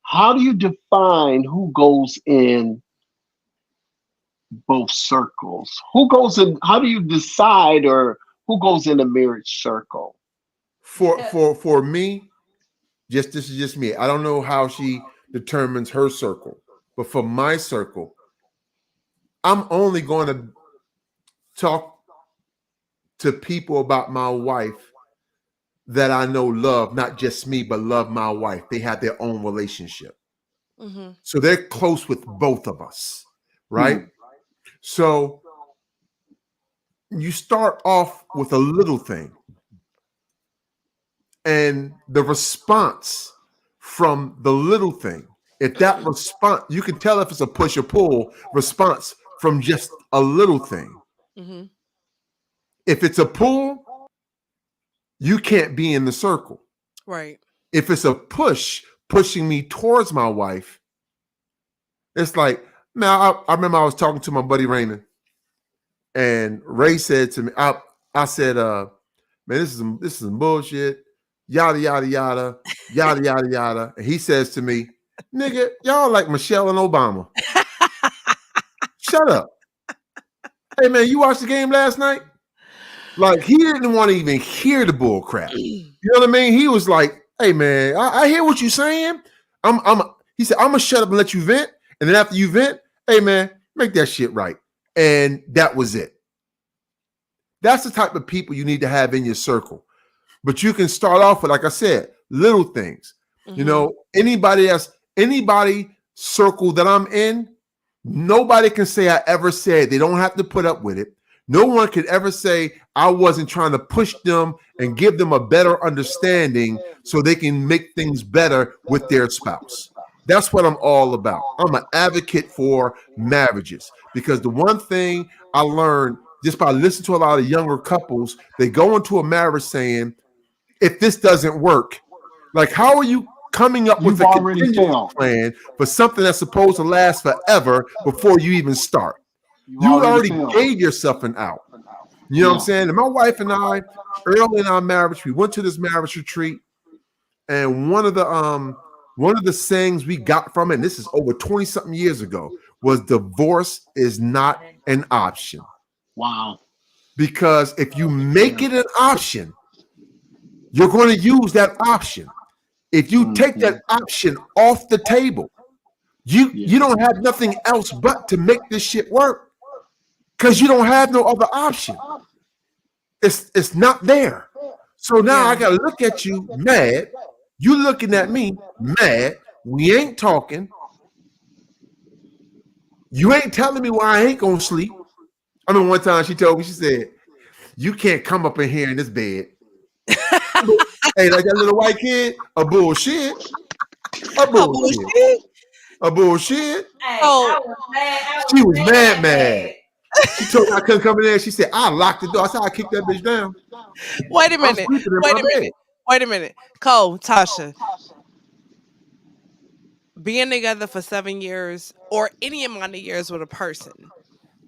How do you define who goes in both circles? Who goes in? How do you decide or who goes in a marriage circle? For me, just this is just me. I don't know how she determines her circle, but for my circle, I'm only going to talk to people about my wife that I know love not just me, but love my wife. They have their own relationship. Mhm. So they're close with both of us, right? Hmm. So you start off with a little thing, and the response from the little thing, if that response, you can tell if it's a push or pull response from just a little thing. Mhm. If it's a pull, you can't be in the circle. Right. If it's a push, pushing me towards my wife, it's like, now I remember I was talking to my buddy Raymond, and Ray said to me, I said, man, this is some bullshit, yada yada yada, yada yada yada. And he says to me, nigga, y'all like Michelle and Obama. Shut up. Hey man, you watched the game last night? Like he didn't want to even hear the bull crap. You know what I mean? He was like, "Hey man, I hear what you're saying. I'm." He said, "I'm gonna shut up and let you vent, and then after you vent, hey man, make that shit right." And that was it. That's the type of people you need to have in your circle. But you can start off with, like I said, little things. You Mhm. know, anybody circle that I'm in, nobody can say I ever said they don't have to put up with it. No one could ever say I wasn't trying to push them and give them a better understanding so they can make things better with their spouse. That's what I'm all about. I'm an advocate for marriages because the one thing I learned just by listening to a lot of younger couples, they go into a marriage saying, if this doesn't work, like how are you coming up with You've a already contingency failed. plan for something that's supposed to last forever before you even start? You You already already failed. gave yourself an out. You know what I'm Yeah. saying? And my wife and I, early in our marriage, we went to this marriage retreat, and one of the sayings we got from it, and this is over 20 something years ago, was divorce is not an option. Wow. Because if you make Yeah. it an option, you're going to use that option. If you take Hmm. that option off the table, you Yeah. don't have nothing else but to make this shit work because you don't have no other option. It's not there. So now I Yeah. gotta look at you mad. You looking at me mad. We ain't talking. You ain't telling me why I ain't gonna sleep. I mean, one time she told me, she said, "You can't come up in here in this bed." Hey, like that little white kid, a bullshit, a Oh bullshit, bullshit. a bullshit. Hey, So I was mad. I She was was mad, mad, mad. mad. She told me I couldn't come in there. She said, I locked the door. I said, I kicked that bitch down. wait a I'm minute. sleeping in Wait my a bed. minute. Wait a minute. Cole, Tasha, being together for 7 years or any amount of years with a person,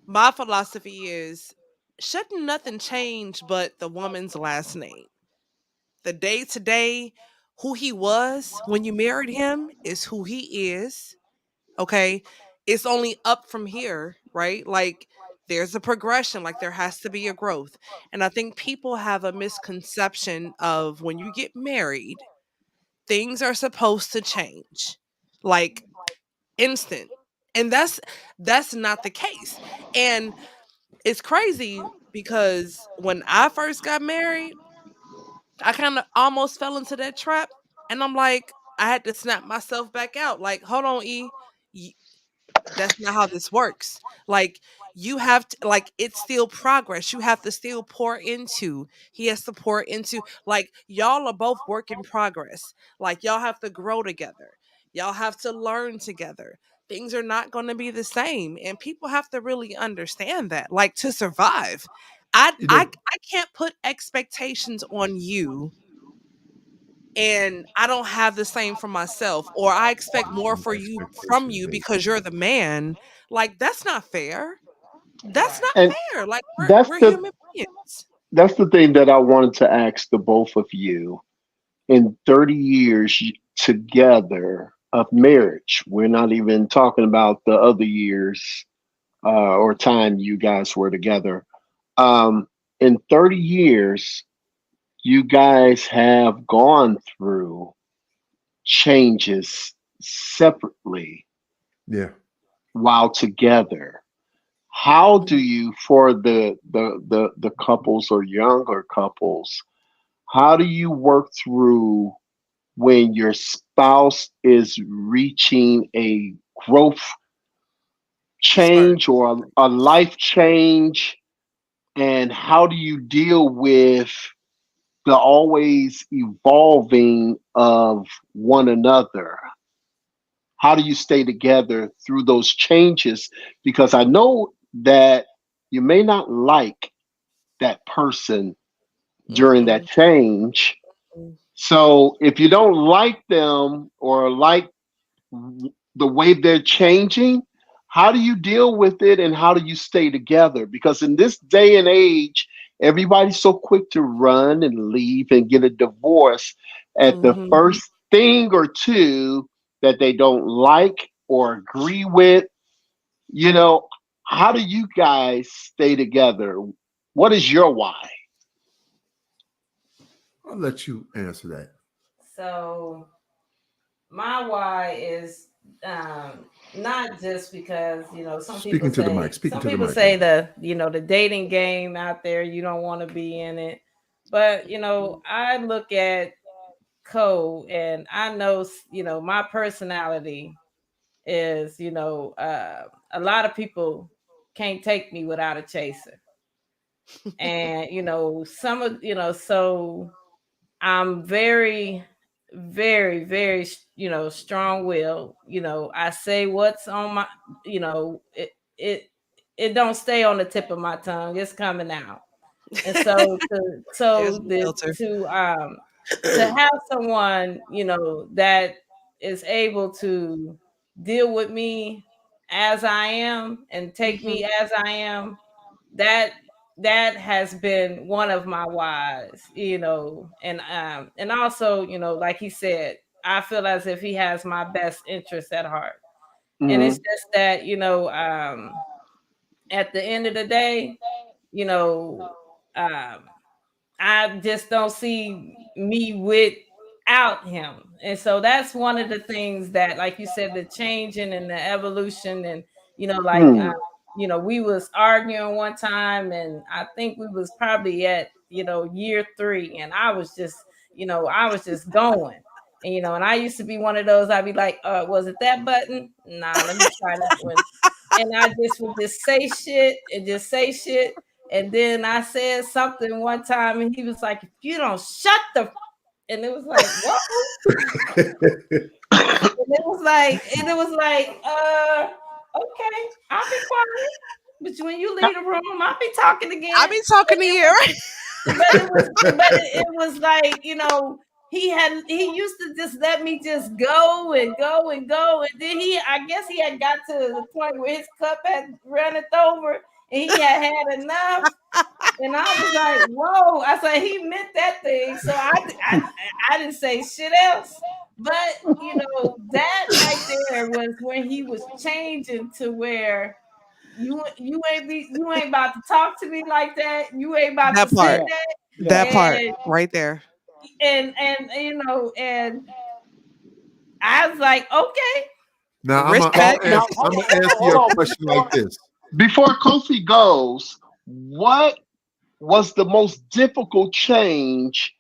my philosophy is shouldn't nothing change but the woman's last name. The day to day, who he was when you married him is who he is. Okay. It's only up from here, right? Like there's a progression, like there has to be a growth. And I think people have a misconception of when you get married, things are supposed to change like instant. And that's not the case. And it's crazy because when I first got married, I kind of almost fell into that trap. And I'm like, I had to snap myself back out. Like, hold on, that's not how this works. Like, you have to, like, it's still progress. You have to still pour into. He has to pour into. Like, y'all are both work in progress. Like, y'all have to grow together. Y'all have to learn together. Things are not going to be the same, and people have to really understand that. Like, to survive, You know, I can't put expectations on you and I don't have the same for myself, or I expect more no for you from expectation, you baby. because you're the man. Like, that's not fair. That's not Right. And fair. Like, that's we're the human beings. that's the thing that I wanted to ask the both of you. In 30 years together of marriage, we're not even talking about the other years or time you guys were together. In 30 years, you guys have gone through changes separately Yeah. while together. How do you, for the couples or younger couples, how do you work through when your spouse is reaching a growth Spurt. change or a life change? And how do you deal with the always evolving of one another? How do you stay together through those changes? Because I know that you may not like that person during that Mm-mm. change. Mm. So if you don't like them or like the way they're changing, how do you deal with it and how do you stay together? Because in this day and age, everybody's so quick to run and leave and get a divorce at the Mhm. first thing or two that they don't like or agree with. You know, how do you guys stay together? What is your why? I'll let you answer that. So my why is not just because Speaking to the mic. Speaking some to the people mic, say baby. the dating game out there, you don't want to be in it, but I look at Cole and I know my personality is a lot of people can't take me without a chaser, and some of so I'm very, very, very, strong will. I say what's on my, it, it don't stay on the tip of my tongue. It's coming out. And so There's a filter. to have someone, that is able to deal with me as I am and take Mhm. me as I am, that has been one of my whys, and also, like he said, I feel as if he has my best interest at heart. And it's Hmm. just that, at the end of the day, you know, um, I just don't see me without him. And so that's one of the things that, like you said, the changing and the evolution, and like Hmm. we was arguing one time, and I think we was probably at year 3, and I was just going. And and I used to be one of those, I'd be like, was it that button? Nah, let me try that one. And I just would just say shit and just say shit. And then I said something one time, and he was like, "If you don't shut the," and it was like, "Whoa!" And it was like, okay, I'll be quiet. But when you leave the room, I'll be talking I again. be But talking to it you. was, it was like, he used to just let me just go and go and go, and then I guess he had got to the point where his cup had runneth over, and he had had enough. And I was like, "Whoa!" I said, "He meant that thing." So I didn't say shit else. But that right there was when he was changing to where you ain't about to talk to me like that. You ain't about to That say part. Yeah. that. Yeah. That part And right there. and I was like, okay. Now Now, Respect. now, I'm hold gonna on, hold answer on, hold you a on. question like this. Before Kofi goes, what was the most difficult change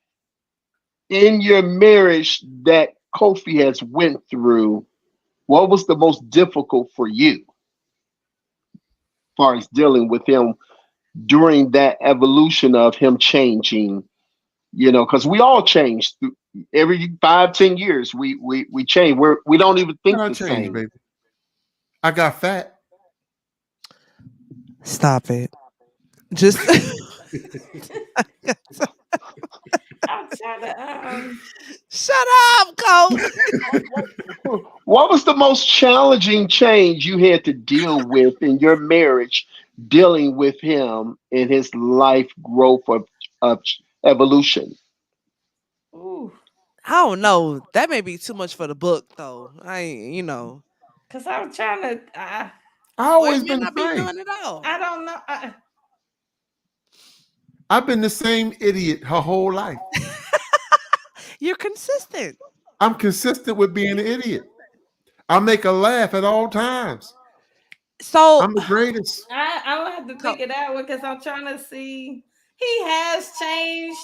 in your marriage that Kofi has went through? What was the most difficult for you, as far as dealing with him during that evolution of him changing? Because we all change every 5, 10 years. We change. We don't even What think I the changed, same. baby? I got fat. Stop it. Just I'm trying to shut up, Coach. What was the most challenging change you had to deal with in your marriage, dealing with him in his life growth of evolution? ooh, I don't know. That may be too much for the book, though. cause I'm trying to I Or it always may been the not be same. none at all. I don't know. I've been the same idiot her whole life. You're consistent. I'm consistent with being an idiot. I make her laugh at all times. So, I'm the greatest. I don't have to Co- think of that one because I'm trying to see. He has changed.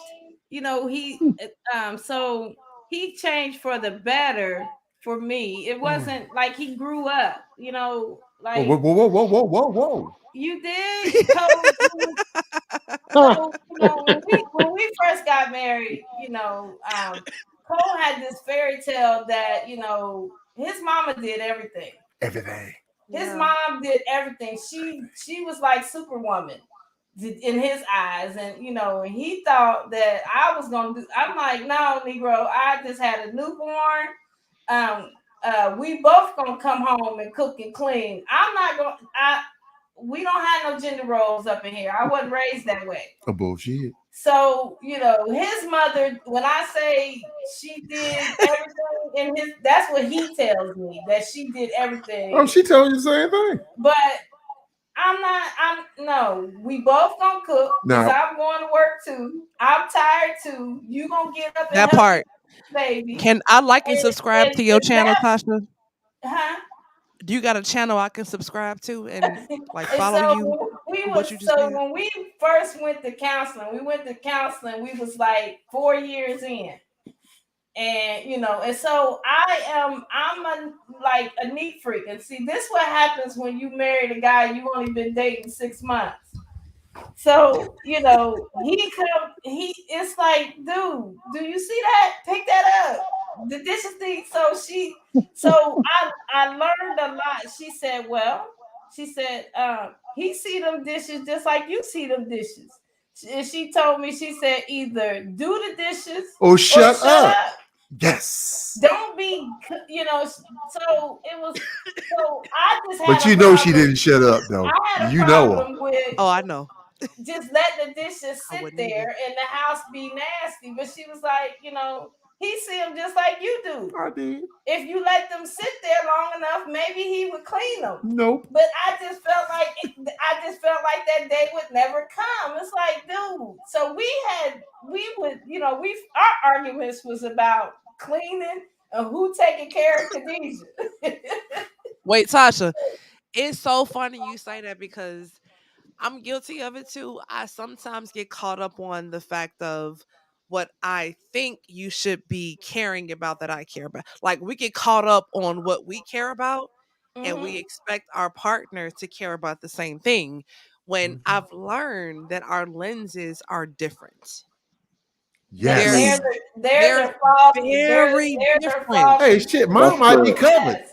So he changed for the better for me. It Oh, wasn't like he grew up. whoa, whoa, Like whoa, whoa, whoa, whoa, whoa. you did. So when we first got married, Cole had this fairy tale that his mama did everything. Everything. His yeah. mom did everything. She was like Superwoman in his eyes, and and he thought that I was gonna do. I'm like, no, Negro, I just had a newborn. Um, we both gonna come home and cook and clean. I'm not gonna. We don't have no gender roles up in here. I wasn't raised that way. A bullshit. So, his mother, when I say she did everything in that's what he tells me, that she did Oh, everything. she told you the same thing. But no, we both gonna cook because Now, I'm going to work too. I'm tired too. You gonna get up and That help me, part. baby. Can I like and And, subscribe and to your if channel, that, Tasha? huh? Do you got a channel I can subscribe to and like And follow so you we for what was you just so did? when we first went to counseling, we was like 4 years in. And and so I'm a like a neat freak. And see, this what happens when you marry the guy you only been dating 6 months. So, he it's like, dude, do you see that? Pick that up. The dishes thing. So I learned a lot. She said, he see them dishes just like you see them dishes. She told me, she said, either do the dishes oh, or shut shut up. up. Yes. Don't be, so it was, so I just But had a you know she problem. didn't shut up, though. I had a You know her. problem with Oh, I know. just let the dishes I sit wouldn't either. there and the house be nasty. But she was like, he see them just like you do. I did. If you let them sit there long enough, maybe he would clean them. Nope. But I just felt like that day would never come. It's like, dude. So we would, our arguments was about cleaning and who taking care of Khadijah. Wait, Tasha, it's so funny you say that because I'm guilty of it too. I sometimes get caught up on the fact of what I think you should be caring about that I care about. Like we get caught up on what we care about and we hmm expect our partner to care about the same thing when Mhm. I've learned that our lenses are different. That They're they're Yes. the they're they're the faulty. very They're different. Hey, faulty shit, too. mine That's might be good. covered. Yes.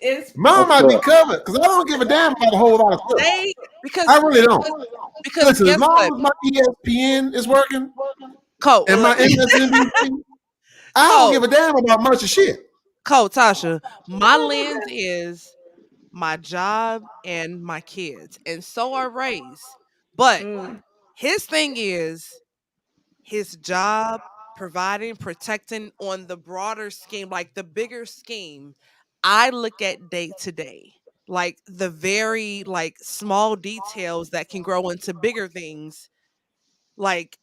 It's Mine That's might be good. covered because I don't give a damn about a whole lot of stuff. They I because really don't. because because Listen, as guess long what? as my ESPN is working Cole, and my MSNBC, I don't Cole, give a damn about much of shit. Tasha, my lens is my job and my kids, and so are Ray's. But mm, his thing is his job, providing, protecting on the broader scheme, like the bigger scheme. I look at day to day, like the very like small details that can grow into bigger things. Like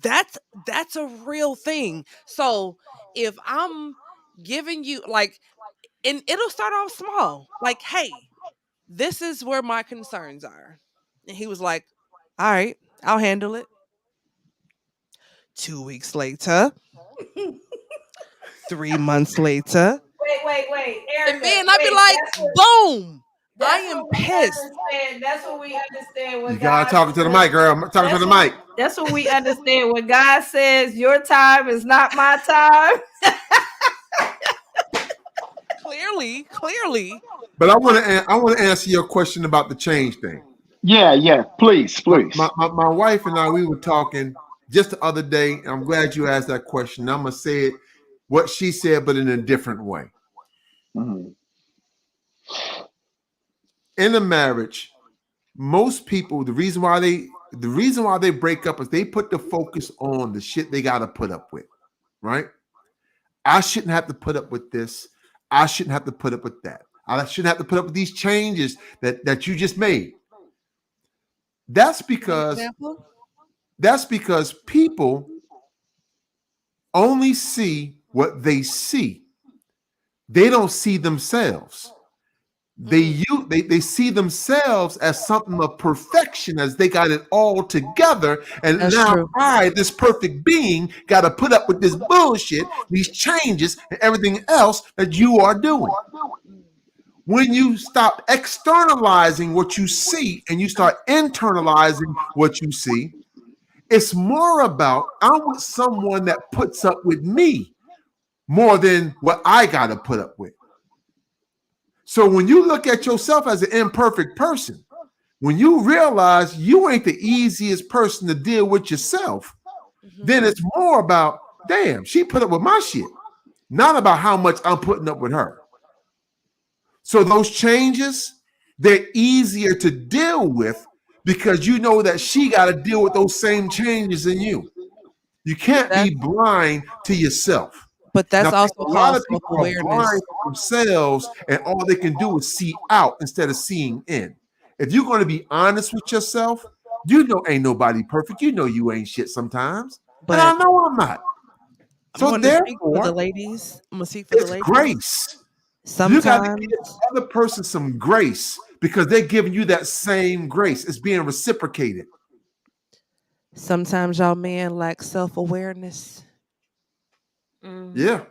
that's a real thing. So if I'm giving you like, and it'll start off small. Like, hey, this is where my concerns are. And he was like, all right, I'll handle it. 2 weeks later, 3 months later, Wait, and Erica. then I'd be Wait, like, boom, I that's am what we pissed. understand. That's what we understand. You What gotta God talk to the says. mic, girl. Talking to That's the what mic. that's what we understand. When God says your time is not my time. Clearly. But I want to answer your question about the change thing. Yeah, yeah. Please, please. My wife and I, we were talking just the other day, and I'm glad you asked that question. I'm gonna say it what she said, but in a different way. Mhm. In a marriage, most people, the reason why they break up is they put the focus on the shit they gotta put up with, right? I shouldn't have to put up with this. I shouldn't have to put up with that. I shouldn't have to put up with these changes that you just made. That's An because example? that's because people only see what they see. They don't see themselves. Mm, They see themselves as something of perfection, as they got it all together, and that's now true. I, this perfect being, got to put up with this bullshit, these changes, and everything else that you are doing. When you stop externalizing what you see and you start internalizing what you see, it's more about I want someone that puts up with me more than what I got to put up with. So when you look at yourself as an imperfect person, when you realize you ain't the easiest person to deal with yourself, then Hmm. it's more about, damn, she put up with my shit, not about how much I'm putting up with her. So those changes, they're easier to deal with because you know that she got to deal with those same changes in you. You can't That, be blind to yourself. but Now, that's also a lot called of self people are blind awareness. to themselves, and all they can do is see out instead of seeing in. If you're going to be honest with yourself, you know ain't nobody perfect. You know you ain't shit sometimes, and I But know I'm not. I'm So going to speak for the therefore, ladies. I'm going to speak for the it's ladies. grace. You got to Sometimes, give the other person some grace because they're giving you that same grace. It's being reciprocated. sometimes y'all men lack self awareness. Mhm. Yeah.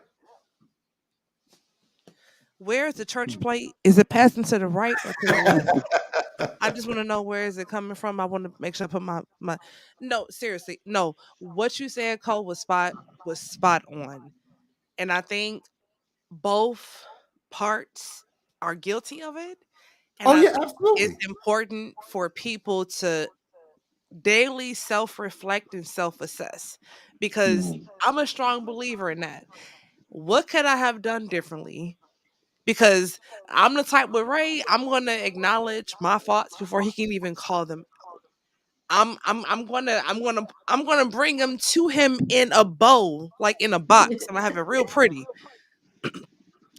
Where is the church plate? Is it passing to the right or to the left? I just want to know where is it coming from. I want to make sure I put my. No, seriously, no. What you said, Cole, was spot on, and I think both parts are guilty of it. And Oh I yeah, think it's absolutely. important for people to daily self reflect and self assess because Mhm. I'm a strong believer in that. What could I have done differently? Because I'm the type with Ray, I'm going to acknowledge my faults before he can even call them out. I'm gonna bring them to him in a bowl, like in a box, and I have it real pretty.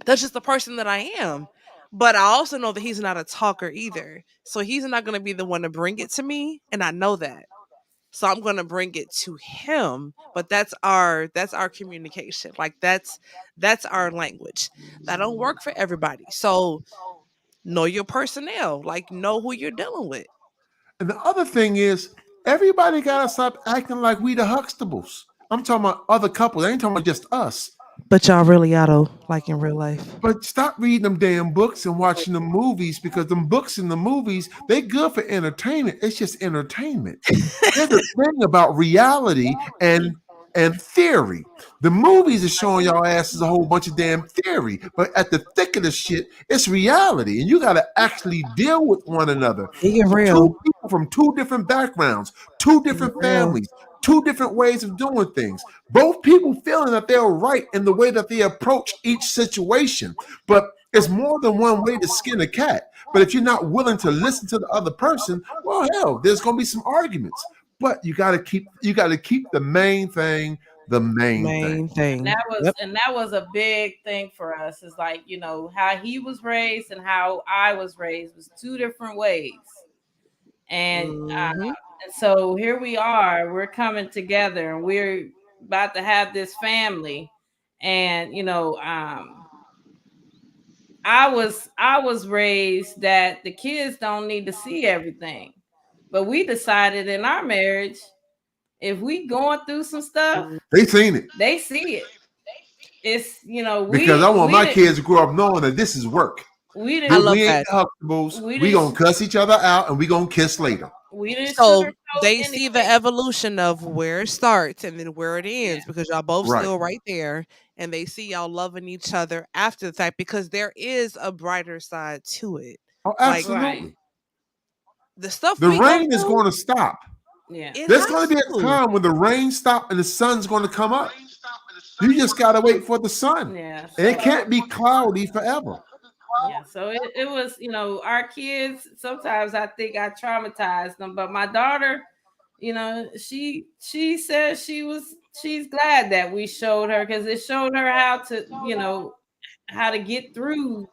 That's just the person that I am. But I also know that he's not a talker either. So he's not gonna be the one to bring it to me, and I know that. So I'm gonna bring it to him. But that's our communication. Like that's our language. That don't work for everybody. So know your personnel. Like know who you're dealing with. And the other thing is, everybody gotta stop acting like we the Huxtables. I'm talking about other couples. I ain't talking about just us. But y'all really auto like in real life. But stop reading them damn books and watching the movies because them books and the movies, they good for entertainment. It's just entertainment. There's a thing about reality and theory. The movies are showing y'all asses a whole bunch of damn theory, but at the thick of the shit, it's reality, and you got to actually deal with one another. It get Two real. people from two different backgrounds, two It get different real. families, two different ways of doing things. Both people feeling that they're right in the way that they approach each situation, but it's more than one way to skin a cat. But if you're not willing to listen to the other person, well, hell, there's going to be some arguments. But you got to keep the main thing the main thing. Main and thing. that was Yep. and that was a big thing for us. Is like, how he was raised and how I was raised was two different ways. And Hmm. so here we are, we're coming together and we're about to have this family. And I was raised that the kids don't need to see everything. But we decided in our marriage, if we going through some stuff, They seen it they see it. It's because I we want we my didn't kids to grow up knowing that this is work. we I didn't love We ain't that. Huxtables. we We didn't gonna cuss each other out and we gonna kiss later. we didn't So sugarcoat they see the anything. evolution of where it starts and then where it Yeah, ends because y'all both Right. still right there, and they see y'all loving each other after the fact because there is a brighter side to it. Oh, Like right. absolutely. the stuff The we go rain is through, going to stop. Yeah. it There's going has to be a to. time when the rain stops and the sun's going to come up. You just got to wait for the sun. Yeah. And it So can't be cloudy forever. yeah. So it was, our kids, sometimes I think I traumatized them, but my daughter, she said she's glad that we showed her, because it showed her how to get through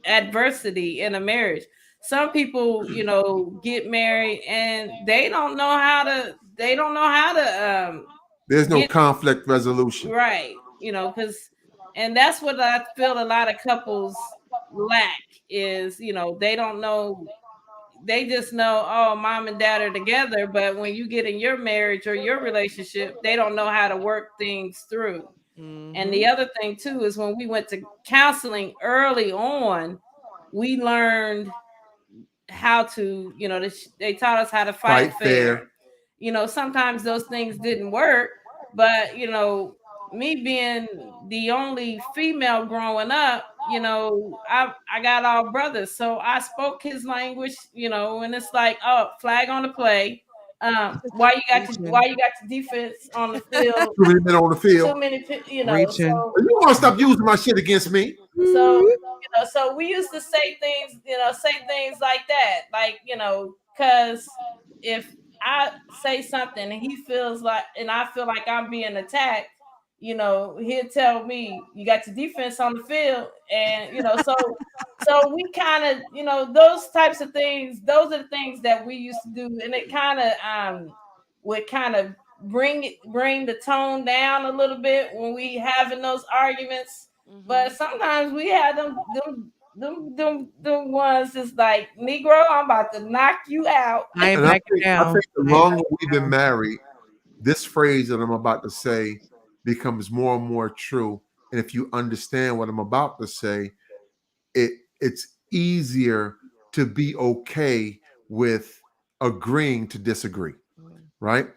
adversity in a marriage. Some people, get married and they don't know how to There's no get conflict resolution. right, because and that's what I feel a lot of couples lack is, they don't know. They just know, oh, mom and dad are together, but when you get in your marriage or your relationship, they don't know how to work things through. And Mm-hmm. the other thing too is when we went to counseling early on, we learned how to, they taught us how to fight Fight fair. fair. Sometimes those things didn't work, but me being the only female growing up, I got all brothers, so I spoke his language, and it's like, oh, flag on the play. Why Reaching, you got the defense on the field? Too many men on the field. Too many, reaching. You want to stop using my shit against me? so so we used to say things, like that, like, because if I say something and he feels like, and I feel like I'm being attacked, he'll tell me, you got your defense on the field. And so we kind of, those types of things, those are the things that we used to do, and it kind of would kind of bring the tone down a little bit when we having those arguments. But Mm-hmm. sometimes we had them ones that's like, Negro, I'm about to knock you out. I ain't And backing I down. think the I ain't longer we've backing been down. married, this phrase that I'm about to say becomes more and more true. And if you understand what I'm about to say, it it's easier to be okay with agreeing to disagree, Mm. right?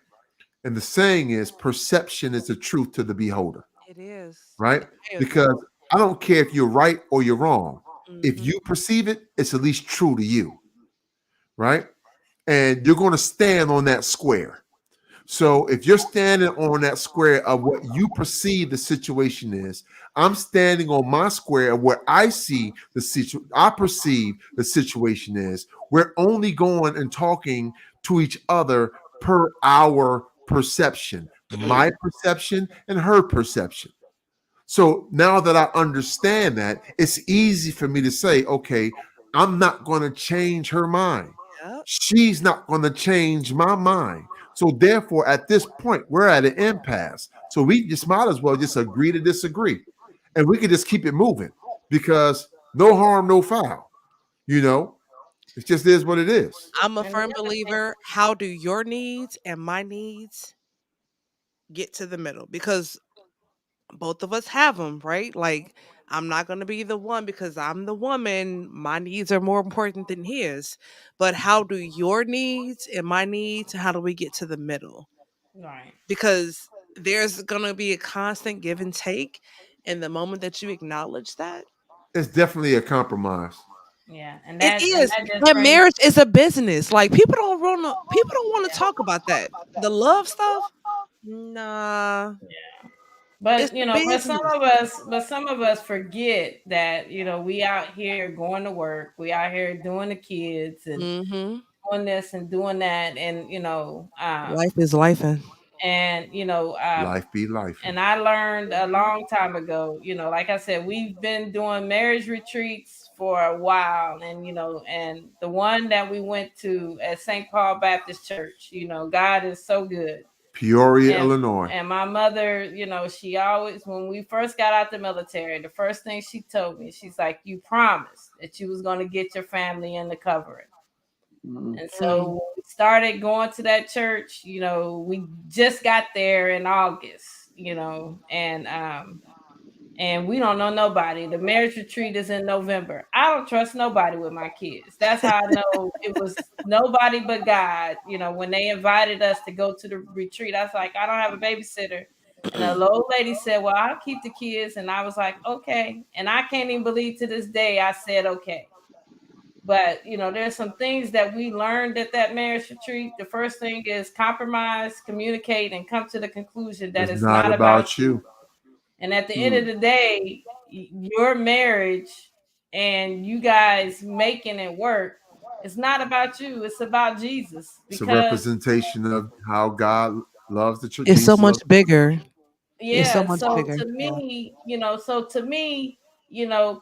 And the saying is perception is the truth to the beholder, It is. right? I agree. Because I don't care if you're right or you're wrong. If Mm-hmm. you perceive it, it's at least true to you, right? And you're going to stand on that square. So if you're standing on that square of what you perceive the situation is, I'm standing on my square of what I see I perceive the situation is. We're only going and talking to each other per our perception, my perception and her perception. So now that I understand that, it's easy for me to say, okay, I'm not going to change her mind. Yep. She's not going to change my mind. So therefore, at this point, we're at an impasse. So we just might as well just agree to disagree. And we could just keep it moving because no harm, no foul. You know, it just is what it is. I'm a And the firm other thing, believer. How do your needs and my needs get to the middle? Because both of us have them, right? Like, I'm not going to be the one because I'm the woman. My needs are more important than his. But how do your needs and my needs, how do we get to the middle? right? Because there's going to be a constant give and take. And the moment that you acknowledge that, It's definitely a compromise. Yeah, it and is. that just And brings. marriage is a business. Like people don't want to talk about that. The love stuff, nah. It's But a business. some of us forget that, we out here going to work, we out here doing the kids and Mm-hmm. doing this and doing that, and Life is life, and and Life be life. and I learned a long time ago, like I said, we've been doing marriage retreats for a while, and and the one that we went to at St. Paul Baptist Church, God is so good. Peoria, and Illinois. and my mother, she always, when we first got out the military, the first thing she told me, she's like, you promised that you was going to get your family in the covering. Mm. And so Mm. when we started going to that church, we just got there in August, and we don't know nobody. The marriage retreat is in November. I don't trust nobody with my kids. That's how I know it was nobody but God. When they invited us to go to the retreat, I was like, I don't have a babysitter. And the old lady said, well, I'll keep the kids. And I was like, okay. And I can't even believe to this day I said okay. But there's some things that we learned at that marriage retreat. The first thing is compromise, communicate, and come to the conclusion that It's it's not not about about you. you. And at the end of Mm. the day, your marriage and you guys making it work, it's not about you. It's about Jesus. It's a Because representation of how God loves the church. It's so Jesus much loves. bigger. It's so yeah, much so bigger. to Yeah. me,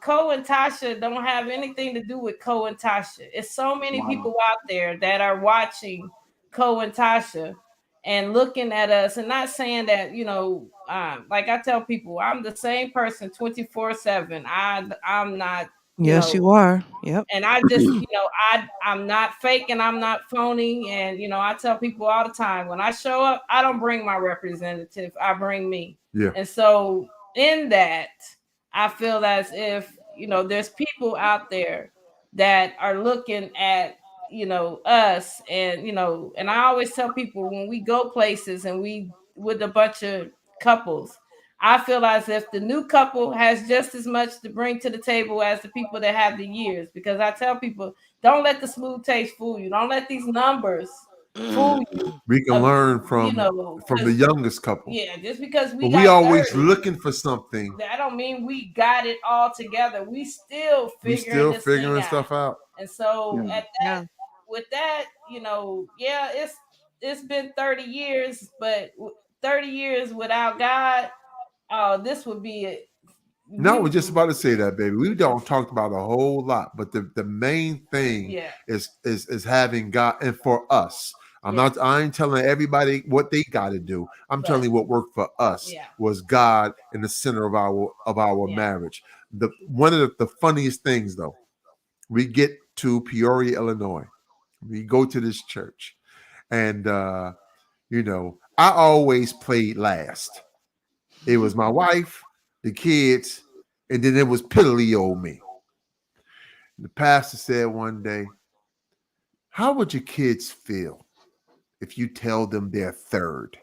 Ko and Tasha don't have anything to do with Ko and Tasha. It's so many Wow. people out there that are watching Ko and Tasha and looking at us, and not saying that, like I tell people, I'm the same person 24/7. I'm not, you Yes, know, you are. Yep. and I just, I'm not fake and I'm not phony. And I tell people all the time, when I show up, I don't bring my representative, I bring me. Yeah. And so in that, I feel as if, there's people out there that are looking at, us, and and I always tell people, when we go places and we with a bunch of couples, I feel as if the new couple has just as much to bring to the table as the people that have the years. Because I tell people, don't let the smooth taste fool you. Don't let these numbers fool you. We can Of, learn from the because youngest couple. yeah, just because But we we got always 30, looking for something. that don't mean we got it all together. We still We figuring still this thing figuring out. stuff out. And so Yeah. at that, Yeah. with that, yeah, it's been 30 years, but 30 years without God, oh, this would be it. No, we're We just about to say that, baby. We don't talk about a whole lot, but the main thing Yeah, is having God. And for us, yeah, I ain't telling everybody what they got to do. I'm telling but you what worked for us yeah, was God in the center of our yeah. marriage. The one of the funniest things though, we get to Peoria, Illinois. We go to this church, and I always played last. It was my wife, the kids, and then it was piddly old me. The pastor said one day, how would your kids feel if you tell them they're third?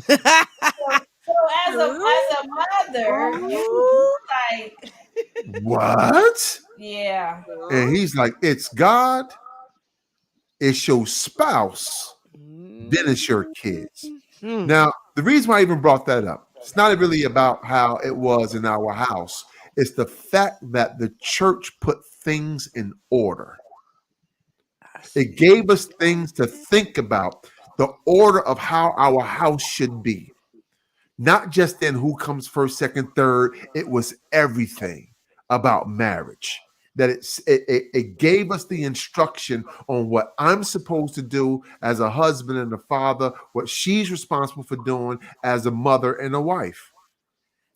So as a mother, you Ooh. like, What? yeah, And he's like, it's God, it's your spouse, then it's your kids. Mhm. Now, the reason why I even brought that up, it's not really about how it was in our house. It's the fact that the church put things in order. I It see. gave us things to think about, the order of how our house should be. Not just in who comes first, second, third. It was everything about marriage. That it gave us the instruction on what I'm supposed to do as a husband and a father, what she's responsible for doing as a mother and a wife.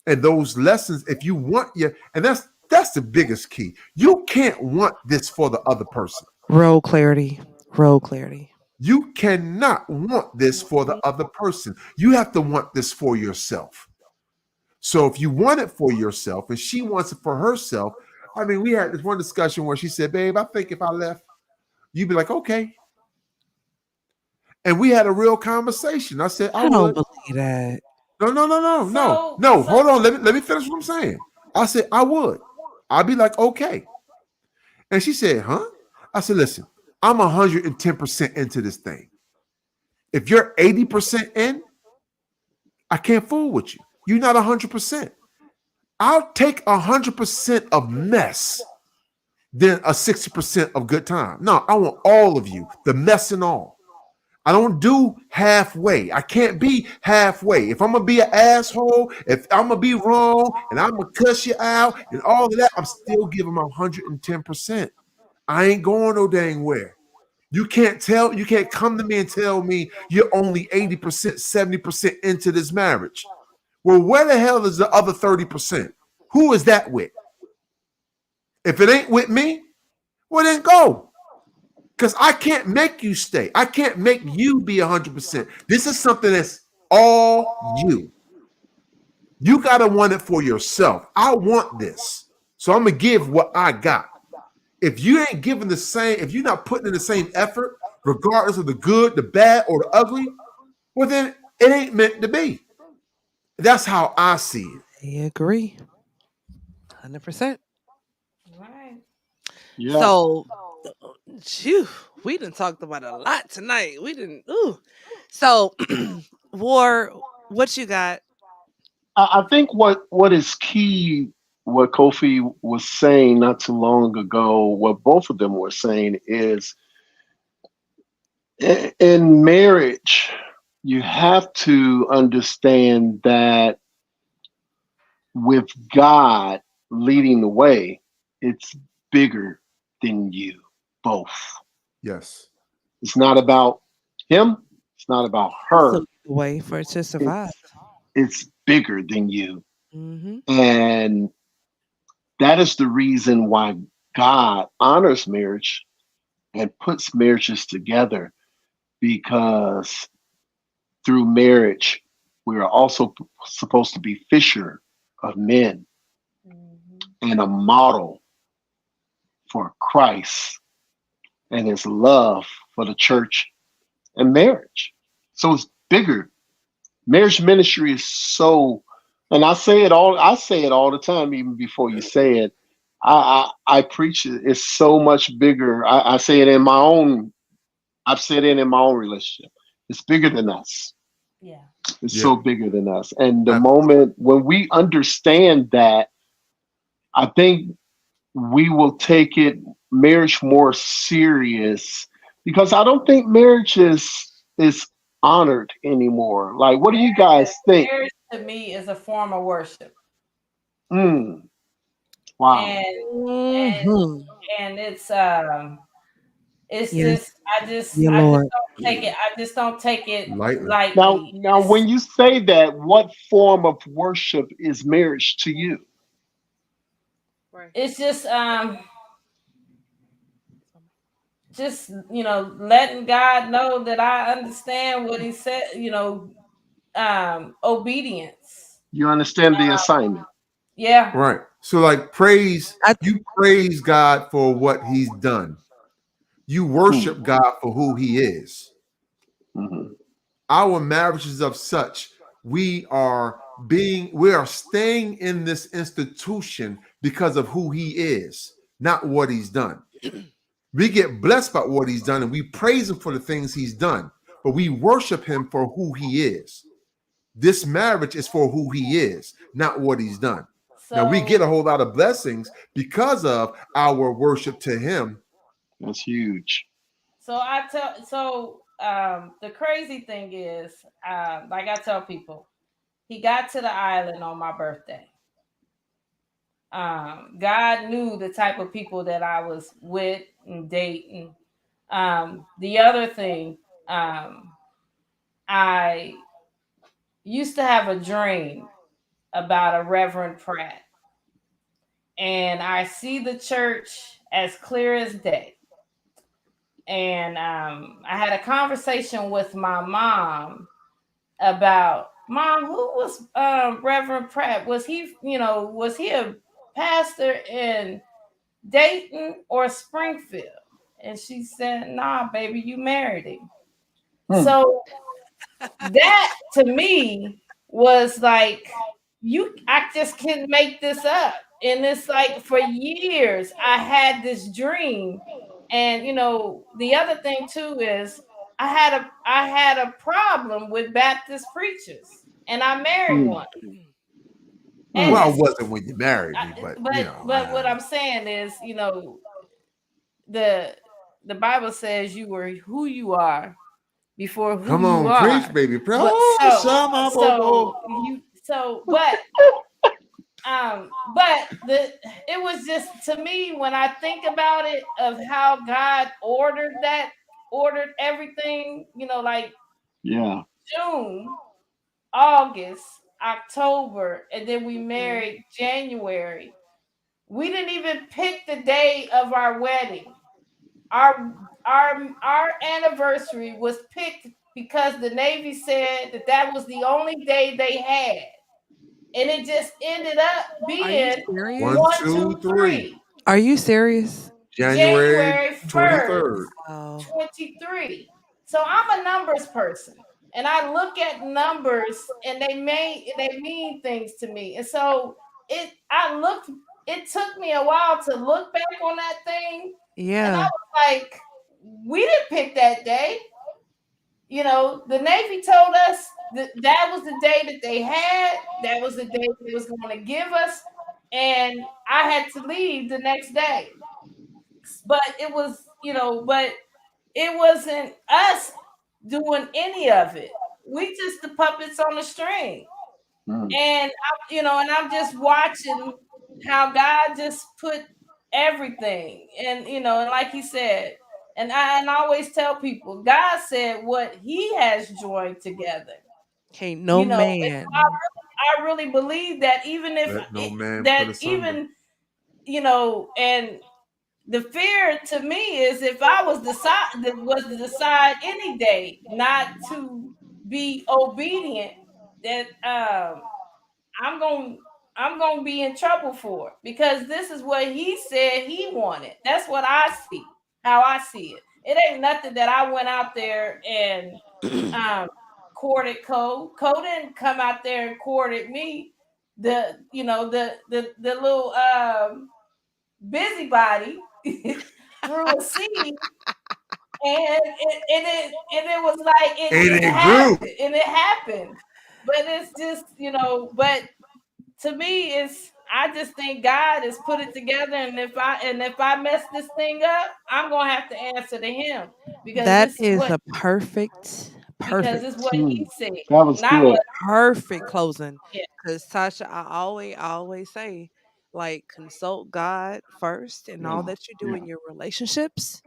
And those lessons, if you want and that's the biggest key. You can't want this for the other person. Road clarity. Road clarity. You cannot want this for the other person. You have to want this for yourself. So if you want it for yourself and she wants it for herself, I mean, we had this one discussion where she said, babe, I think if I left, you'd be like, okay. And we had a real conversation. I said, I I don't would. believe that. No. Hold on. Let me finish what I'm saying. I said, I would. I'd be like, okay. And she said, huh? I said, listen, I'm 110% into this thing. If you're 80% in, I can't fool with you. You're not 100%. I'll take 100% of mess than a 60% of good time. No, I want all of you, the mess and all. I don't do halfway. I can't be halfway. If I'm gonna be an asshole, if I'm gonna be wrong, and I'm gonna cuss you out and all of that, I'm still giving my 110%. I ain't going no dang where. You can't come to me and tell me you're only 80%, 70% into this marriage. Well, where the hell is the other 30%? Who is that with? If it ain't with me, well then go. Because I can't make you stay. I can't make you be 100%. This is something that's all you. You got to want it for yourself. I want this. So I'm going to give what I got. If you ain't giving the same, if you're not putting in the same effort, regardless of the good, the bad, or the ugly, well, then it ain't meant to be. That's how I see it. I agree. 100%. Right. Yeah. So, phew, we done talked about a lot tonight. We didn't. Ooh. So, War, what you got? I think what is key, what Kofi was saying not too long ago, what both of them were saying is in marriage, you have to understand that with God leading the way, it's bigger than you both. Yes. It's not about him, it's not about It's a her. way for it to survive. It's it's bigger than you. Mm-hmm. And that is the reason why God honors marriage and puts marriages together, because through marriage, we are also supposed to be fisher of men Mhm. and a model for Christ and his love for the church and marriage. So it's bigger. Marriage ministry is so, and I say it all the time, even before you say it. I preach it. It's so much bigger. I say it in my own, I've said it in my own relationship. It's bigger than us. Yeah. It's Yeah. so bigger than us. And the Absolutely. moment when we understand that, I think we will take it marriage more serious, because I don't think marriage is honored anymore. Like, what do you guys think? Marriage to me is a form of worship. Mm, wow. And and Mm-hmm. and it's Yes, just dear I just Lord. don't take it, I just don't take it Lightly. lightly. Now, when you say that, what form of worship is marriage to you? Right. It's just letting God know that I understand what he said, obedience. You understand the assignment. Yeah. Right. So like I you praise God for what he's done. You Mm, worship God for who he is. mhm, Our marriages of such, we are staying in this institution because of who he is, not what he's done. We get blessed by what he's done and we praise him for the things he's done, but we worship him for who he is. This marriage is for who he is, not what he's done. Now we get So a whole lot of blessings because of our worship to him. that's huge. the crazy thing is, like I tell people, he got to the island on my birthday. God knew the type of people that I was with and dating. The other thing, I used to have a dream about a Reverend Pratt, and I see the church as clear as day. And I had a conversation with my mom about, Mom, who was Reverend Pratt? Was he a pastor in Dayton or Springfield? And she said, Nah, baby, you married him. Hmm, So that to me was like, I just can't make this up. And it's like for years I had this dream. And the other thing too is I had a problem with Baptist preachers, and I married hmm, one. And hmm. Well, I it's wasn't when you married me, but you know, but what I'm saying is, the the Bible says you were who you are before who come you on, preach, are. baby. But Oh, shama bobo. but it was just, to me, when I think about it, of how God ordered that, ordered everything, like Yeah. June, August, October, and then we married January. We didn't even pick the day of our wedding. Our anniversary was picked because the Navy said that that was the only day they had, and it just ended up Are you being One, serious? one, two, two, three. three, Are you serious? January January 1st, 23rd. Oh, 23. So I'm a numbers person, and I look at numbers, and they mean things to me. And so it took me a while to look back on that thing, and I yeah. was like, we didn't pick that day. The Navy told us that that was the day that they had, that was the day they was going to give us, and I had to leave the next day. But it wasn't us doing any of it. We just the puppets on the string. Mm. And I'm just watching how God just put everything, and like he said, and I always tell people, God said what he has joined together. Can't no And man. I really believe that, even if Let no man that put asunder. even and the fear to me is, if I was to decide any day not to be obedient, that I'm going I'm going to be in trouble for it, because this is what he said he wanted. That's what I see. How I see it. It ain't nothing that I went out there and um courted Cole. Cole didn't come out there and courted me. The little busybody threw a seed, and it was like And it it grew. happened, and it happened. But it's just, but to me, it's I just think God has put it together, and if I mess this thing up, I'm gonna have to answer to him, because That this is is what a perfect, because it's what perfect, he Mm. said, That was not what good. perfect closing. yeah, Cause Tasha, I always say, like, consult God first in all Yeah. that you do Yeah. in your relationships,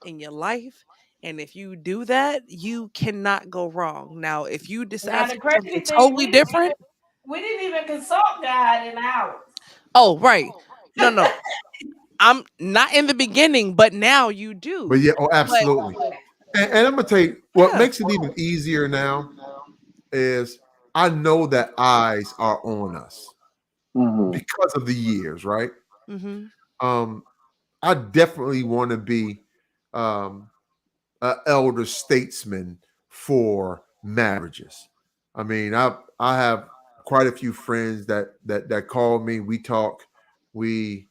in your life. And if you do that, you cannot go wrong. Now, if you decide now to the do something crazy thing, totally different, we didn't even consult God in ours. oh right. No, no. I'm not in the beginning, but now you But do. yeah, oh, But absolutely. And I'm gonna tell you what yeah. makes it even easier now is I know that eyes are on us Hmm. because of the years, right? Mhm. Um, I definitely want to be um an elder statesman for marriages. I mean, I have quite a few friends that call me. We talk, we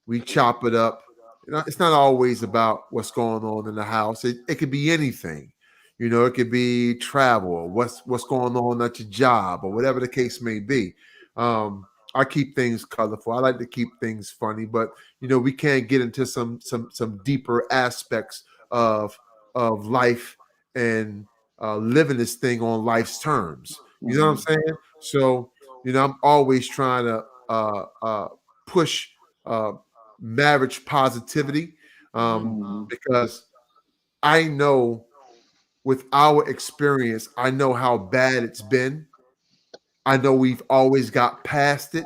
we chop it up. It's not always about what's going on in the house. It could be anything. It could be travel, or what's going on at your job, or whatever the case may be. I keep things colorful. I like to keep things funny, but we can't get into some deeper aspects of life and living this thing on life's terms. You know what I'm Hmm. saying? So I'm always trying to push uh, marriage positivity, Mhm. Hmm. because I know with our experience, I know how bad it's been. I know we've always got past it.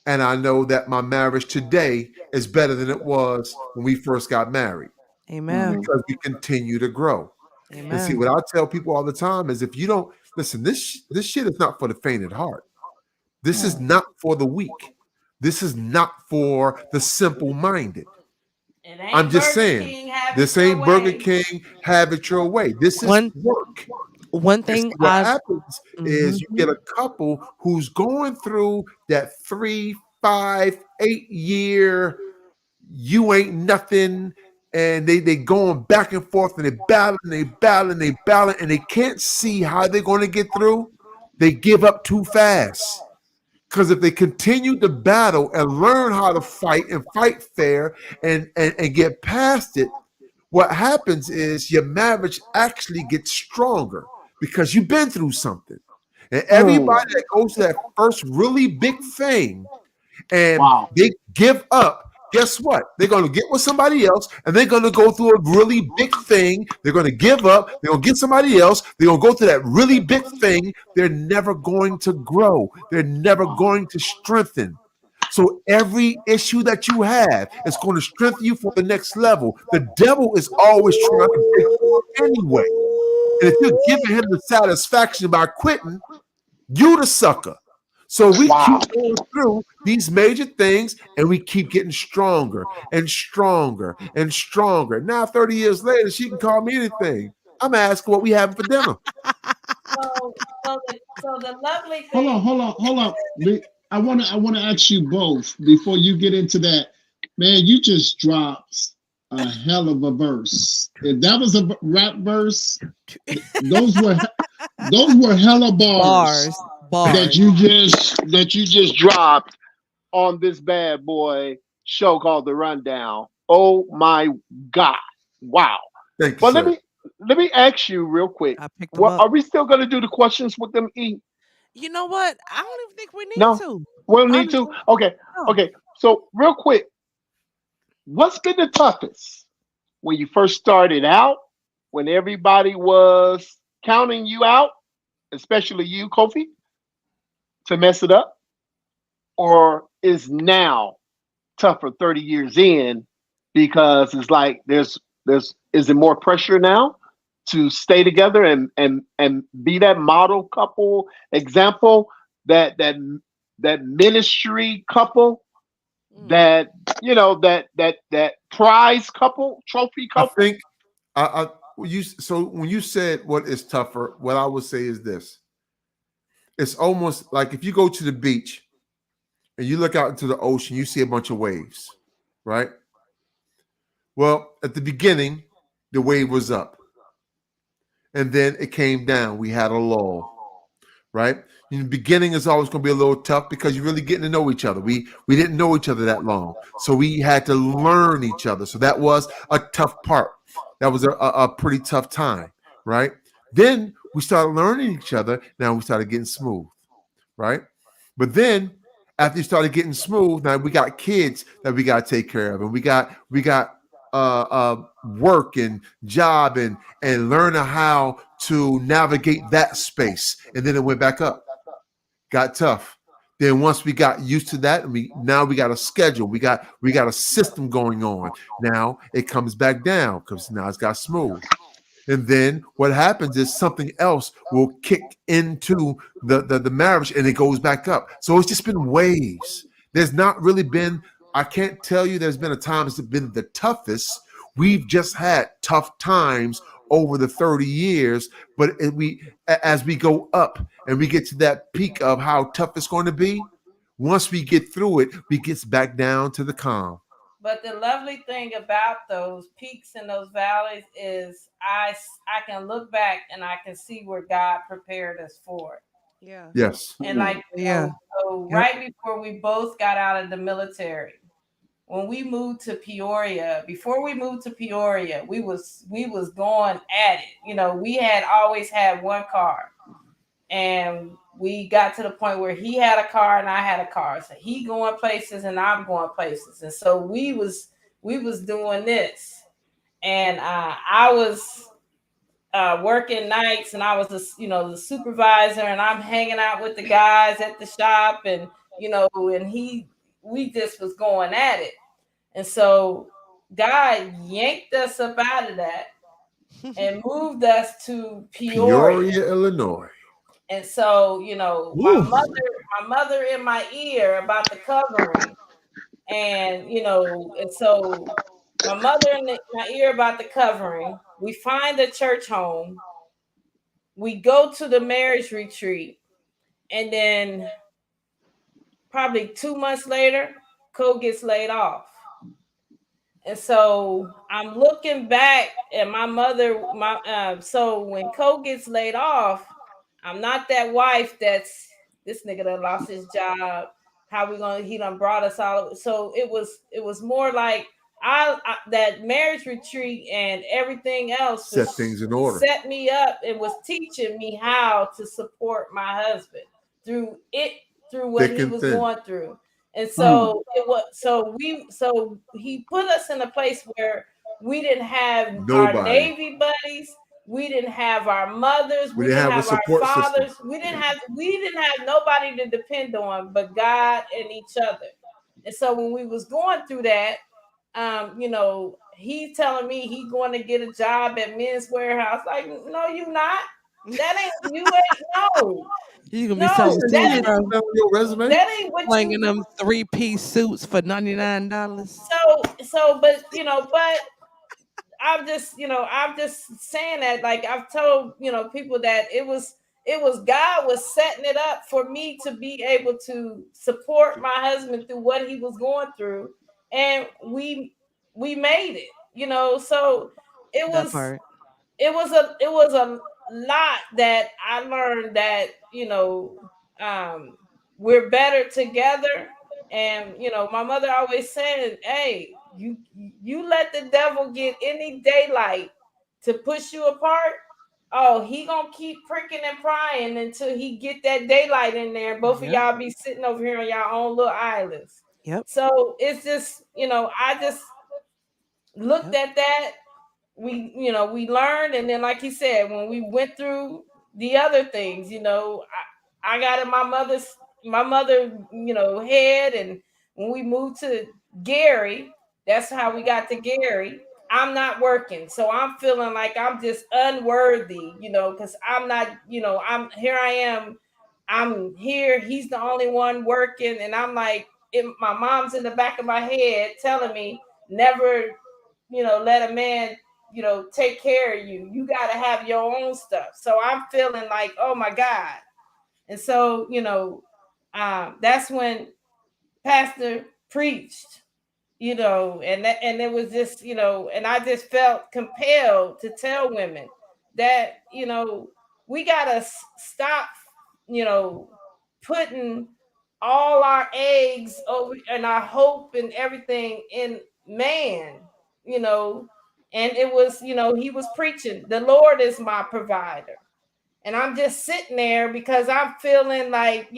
And I know that my marriage today is better than it was when we first got married, Amen. Hmm. because we continue to grow. And see, Amen. what I tell people all the time is, if you don't listen, this shit is not for the faint at heart. This is Hmm. not for the weak. This is not for the simple minded. It I'm ain't just Burger saying, King, have it this your ain't Burger way. King, have it your way. This is One work. one And thing see, what I've happens is you mhm. get a couple who's going through that 3, 5, 8 year, you ain't nothing, and they going back and forth, and they battling, and they can't see how they're going to get through. They give up too fast. Because if they continue to battle and learn how to fight and fight fair, and get past it, what happens is your marriage actually gets stronger, because you've been through something. And everybody Mm. that goes to that first really big thing and Wow. they give up, guess what? They're going to get with somebody else and they're going to go through a really big thing. They're going to give up. They're going to get somebody else. They're going to go through that really big thing. They're never going to grow. They're never going to strengthen. So every issue that you have is going to strengthen you for the next level. The devil is always trying to break you anyway. And if you're giving him the satisfaction by quitting, you the sucker. So we keep Wow. going through these major things and we keep getting stronger and stronger and stronger. Now, 30 years later, she can call me anything. I'm asking what we having for dinner. So the lovely Hold on, thing. hold on, hold on. I want to ask you both before you get into that. Man, you just dropped a hell of a verse. If that was a rap verse, those were hella bars Bars, that bars. you just dropped. On this bad boy show called the Rundown. Oh my God! Wow. Thank you, But sir. let me ask you real quick. I picked them What up. are we still going to do the questions with them? You know what? I don't even think we need No, to. we'll need to. Honestly, Okay, no. okay. So real quick, what's been the toughest when you first started out? When everybody was counting you out, especially you, Kofi, to mess it up, or is now tougher 30 years in because it's like there's is it more pressure now to stay together and be that model couple example, that ministry couple, Mm. that that prize couple, trophy I couple. think when you said what is tougher, what I would say is this. It's almost like if you go to the beach and you look out into the ocean, you see a bunch of waves, right? Well, at the beginning, the wave was up and then it came down. We had a lull, right? In the beginning, it's always going to be a little tough because you're really getting to know each other. We didn't know each other that long, so we had to learn each other. So that was a tough part. That was a pretty tough time, right? Then we started learning each other. Now we started getting smooth, right? But then after you started getting smooth, now we got kids that we got to take care of, and we got work and job and learning how to navigate that space. And then it went back up, got tough. Then once we got used to that, and we got a schedule, we got a system going on. Now it comes back down because now it's got smooth. And then what happens is something else will kick into the marriage and it goes back up. So it's just been waves. There's not really been, I can't tell you there's been a time it's been the toughest. We've just had tough times over the 30 years, but as we go up and we get to that peak of how tough it's going to be, once we get through it, we get back down to the calm. But the lovely thing about those peaks and those valleys is I can look back and I can see where God prepared us for it. Yeah. Yes. And like, Yeah. so Yep. right before we both got out of the military, when we moved to Peoria, before we moved to Peoria, we was going at it. We had always had one car, and we got to the point where he had a car and I had a car. So he going places and I'm going places, and so we was doing this, and I was working nights, and I was the supervisor, and I'm hanging out with the guys at the shop, and and we just was going at it, and so God yanked us up out of that and moved us to Peoria. Peoria, Illinois. And so, my Woo. mother in my ear about the covering, and so my mother in my ear about the covering. We find a church home. We go to the marriage retreat, and then probably 2 months later, Cole gets laid off. And so I'm looking back at my mother. So when Cole gets laid off, I'm not that wife that's this nigga that lost his job. How we gonna? He done brought us all. So it was more like I that marriage retreat and everything else Set was things in order. set me up and was teaching me how to support my husband through it through what Thick he and was thin. going through. And Hmm. so so he put us in a place where we didn't have our Nobody. Navy buddies, we didn't have our mothers, We we didn't didn't have a have our support system. fathers, we didn't have nobody to depend on but God and each other. And so when we was going through that, he's telling me he going to get a job at Men's Warehouse. Like, no, you not. That ain't you ain't no, You gonna be no, selling Yeah, you suits, ain't that put bro? that on your resume. that ain't what Slanging you. them 3-piece suits for $99. But I'm just saying that, like, I've told people that it was God was setting it up for me to be able to support my husband through what he was going through, and we made it. So it That was part. it was a lot that I learned, that um we're better together. And my mother always said, hey, you let the devil get any daylight to push you apart. Oh, he gonna keep pricking and prying until he get that daylight in there, and both of Yep. y'all be sitting over here on your own little islands. Yep. So it's just, I just looked Yep. at that. We learned, and then, like he said, when we went through the other things, I got in my mother head. And when we moved to Gary, that's how we got to Gary. I'm not working, so I'm feeling like I'm just unworthy, because I'm not, I'm here, I'm here, he's the only one working, and I'm like, my mom's in the back of my head telling me, never, let a man, take care of you. You got to have your own stuff. So I'm feeling like, oh my God. And so, that's when Pastor preached, and it was just, and I just felt compelled to tell women that, we got to stop, you know, putting all our eggs over and our hope and everything in man, you know. And it was, he was preaching, the Lord is my provider. And I'm just sitting there because I'm feeling like,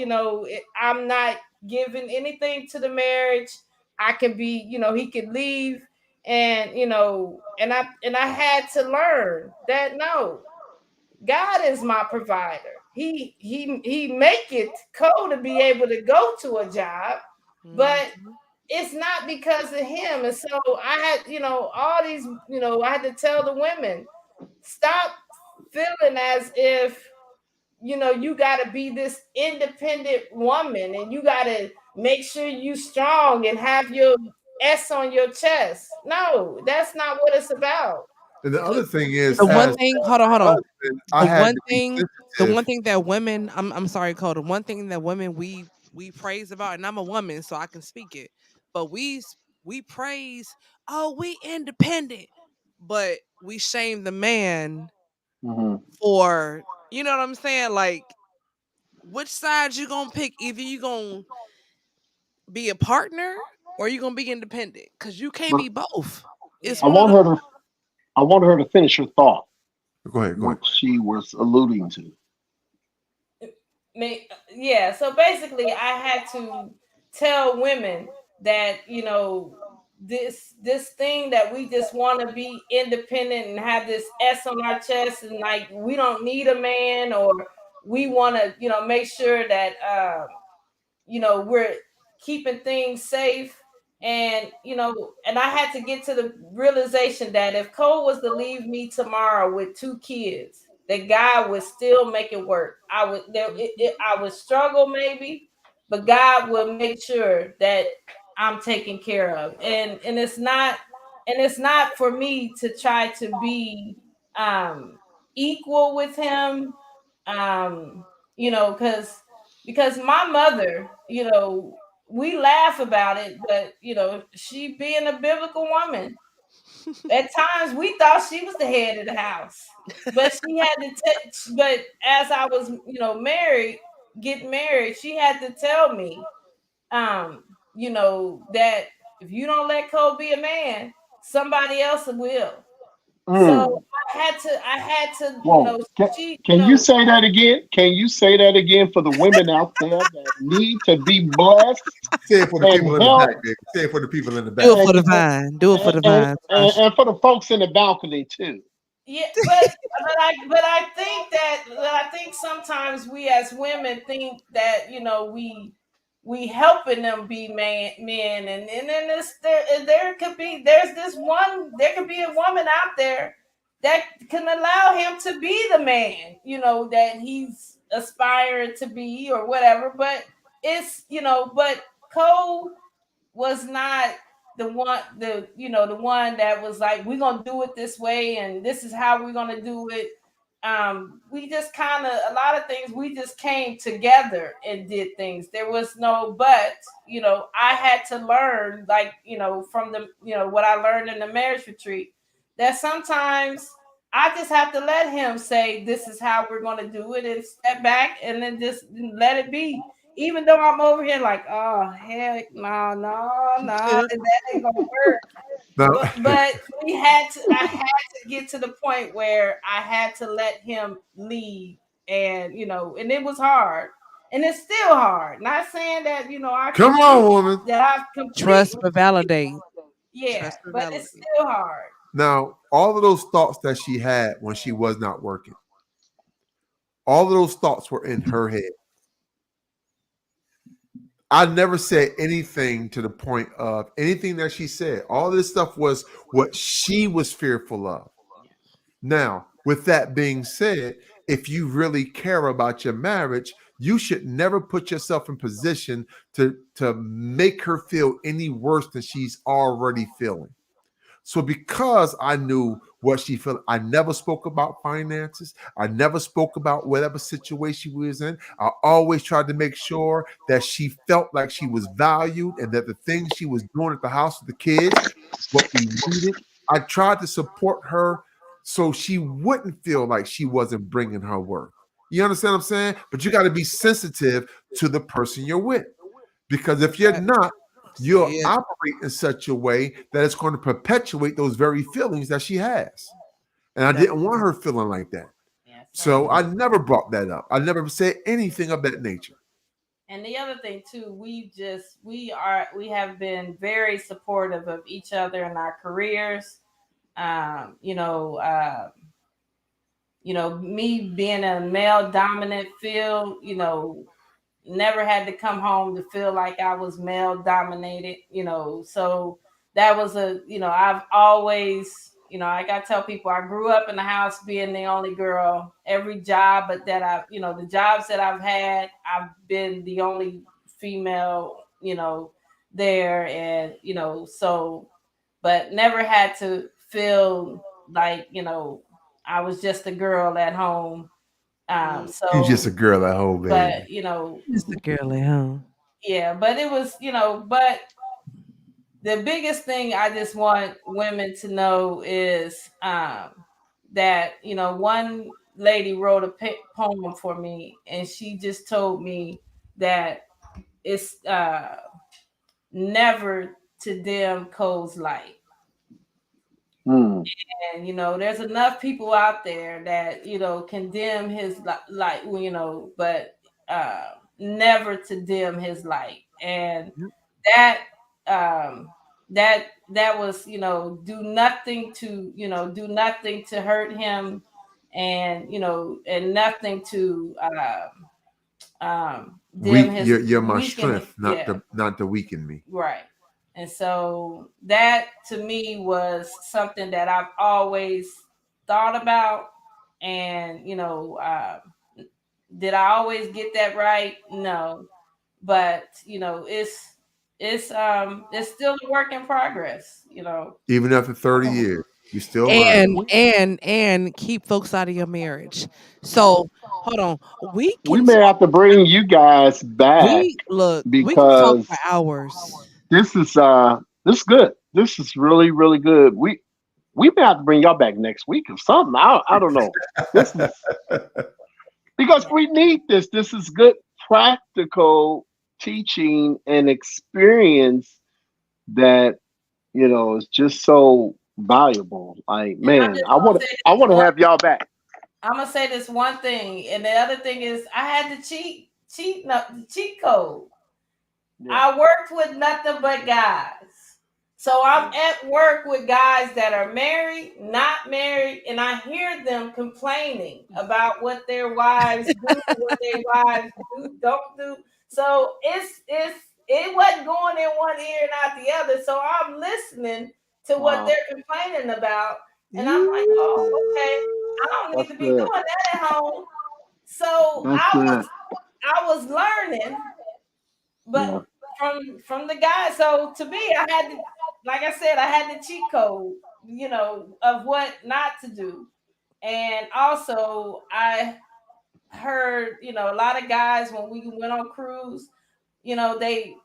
I'm not giving anything to the marriage. I can be, he could leave, and and I had to learn that, no, God is my provider. He make it cool to be able to go to a job, but Mhm. it's not because of him. And so I had, all these, I had to tell the women, stop feeling as if, you got to be this independent woman, and you got to make sure you strong and have your S on your chest. No, that's not what it's about. And the The other thing is, the It's one not as thing, what hold on, hold a on. husband, I The had one to be thing, the sensitive. one thing that women, I'm sorry, Cole. The one thing that women we praise about, and I'm a woman, so I can speak it. But we praise, oh, we independent, but we shame the man Hmm. for, you know what I'm saying? Like, which side you gonna pick? Either you gonna be a partner or you gonna be independent, because you can't But be both. It's I Yeah. one of want the. her to I want her to finish her thought, Go ahead, go ahead. what she was alluding to. Yeah, so basically I had to tell women that, this thing that we just want to be independent and have this S on our chest, and like we don't need a man, or we want to, make sure that we're keeping things safe. And and I had to get to the realization that if Cole was to leave me tomorrow with 2 kids, that God would still make it work. I would struggle maybe, but God will make sure that I'm taken care of. And it's not for me to try to be um equal with him. um because my mother, we laugh about it, but she being a biblical woman, at times we thought she was the head of the house. But she had to but as I was, getting married, she had to tell me, that if you don't let Cole be a man, somebody else will. So Mm. I had to, Whoa. she, Can you say that again? Can you say that again for the women out there that need to be blessed Say it for the and people in the back, help baby. Say it for the people in the Do back. it and, for the and, vine. Do it for the vine, Tasha. and for the folks in the balcony too? yeah, but I think sometimes we as women think that we helping them be men, and then there could be there could be a woman out there that can allow him to be the man that he's aspiring to be or whatever. But but Cole was not the one that was like, we're gonna do it this way and this is how we're gonna do it. We just kind of, a lot of things, we just came together and did things. There was no but. I had to learn, like, from the what I learned in the marriage retreat, that sometimes I just have to let him say this is how we're going to do it, and step back and then just let it be. Even though I'm over here like, oh heck, no, no, no, that ain't gonna work. Now, But I had to get to the point where I had to let him lead, and and it was hard, and it's still hard. Not saying that I come complete on, woman. that I've completely, Trust but validate. yeah, Trust but but it's validate. still hard. Now, all of those thoughts that she had when she was not working, all of those thoughts were in her head. I never said anything to the point of anything that she said. All this stuff was what she was fearful of. Now, with that being said, if you really care about your marriage, you should never put yourself in position to make her feel any worse than she's already feeling. So because I knew what she felt, I never spoke about finances. I never spoke about whatever situation we was in. I always tried to make sure that she felt like she was valued and that the things she was doing at the house with the kids, what we needed. I tried to support her so she wouldn't feel like she wasn't bringing her worth. You understand what I'm saying? But you got to be sensitive to the person you're with. Because if you're Right. not, Say you'll it. operate in such a way that it's going to perpetuate those very feelings that she has. And I That didn't want her feeling like that. Yeah, So same. I never brought that up. I never said anything of that nature. And the other thing too, we have been very supportive of each other in our careers. Um, you know, uh, me being a male dominant field, never had to come home to feel like I was male dominated, So that was I've always, like I tell people, I grew up in the house being the only girl. Every job, but that the jobs that I've had, I've been the only female, there. And, but never had to feel like, I was just a girl at home. mm, She's just a So, girl at home, baby. but just a girl at home. yeah, but it was, but the biggest thing I just want women to know is that, one lady wrote a poem for me, and she just told me that it's never to dim Cole's light. Mm. And there's enough people out there that condemn his light, but never to dim his light. And that that was, do nothing to hurt him, and and nothing to dim Weak, his you're my weaken. strength, not Yeah, to weaken me. right. And so that to me was something that I've always thought about. And, did I always get that right? No. But, it's still a work in progress. Even after 30 years, you still learning. And keep folks out of your marriage. So hold on. We We can may talk have to bring you guys back we can talk for because hours. this is good. This is really really good. We may have to bring y'all back next week or something. I don't know. This is because Yeah. we need this. This is good practical teaching and experience that is just so valuable. Like, And I'm man, just gonna say I this want to one. have y'all back. I'm gonna say this one thing, and the other thing is I had to cheat code. Yeah, I worked with nothing but guys. So I'm yeah. at work with guys that are married, not married, and I hear them complaining about what their wives do, what their wives do, don't do. So it wasn't going in one ear and out the other. So I'm listening to what Wow, they're complaining about, and I'm like, oh, You. okay. I don't need that's to be good. doing that at home. So That's good. I was learning, but Yeah. from the guy. So to me, I had to, like I said, I had the cheat code, of what not to do. And also I heard, a lot of guys when we went on cruise, they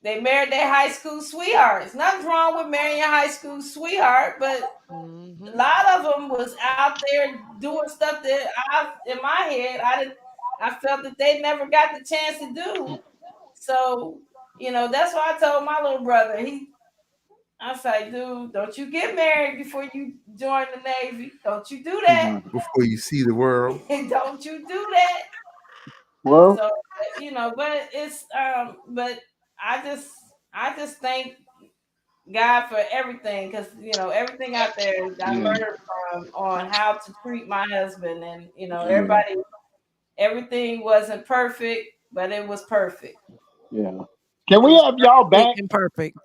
married their high school sweethearts. Nothing's wrong with marrying your high school sweetheart, but a Hmm. lot of them was out there doing stuff that in my head, I felt that they never got the chance to do. So, that's why I told my little brother. I was like, dude, don't you get married before you join the Navy. Don't you do that. Hmm. Before you see the world. Don't you do that. Well, So, but but I just thank God for everything, because everything out there I yeah, learned from on how to treat my husband, and yeah, everything wasn't perfect, but it was perfect. yeah. Can It we was have y'all perfectly back? imperfect.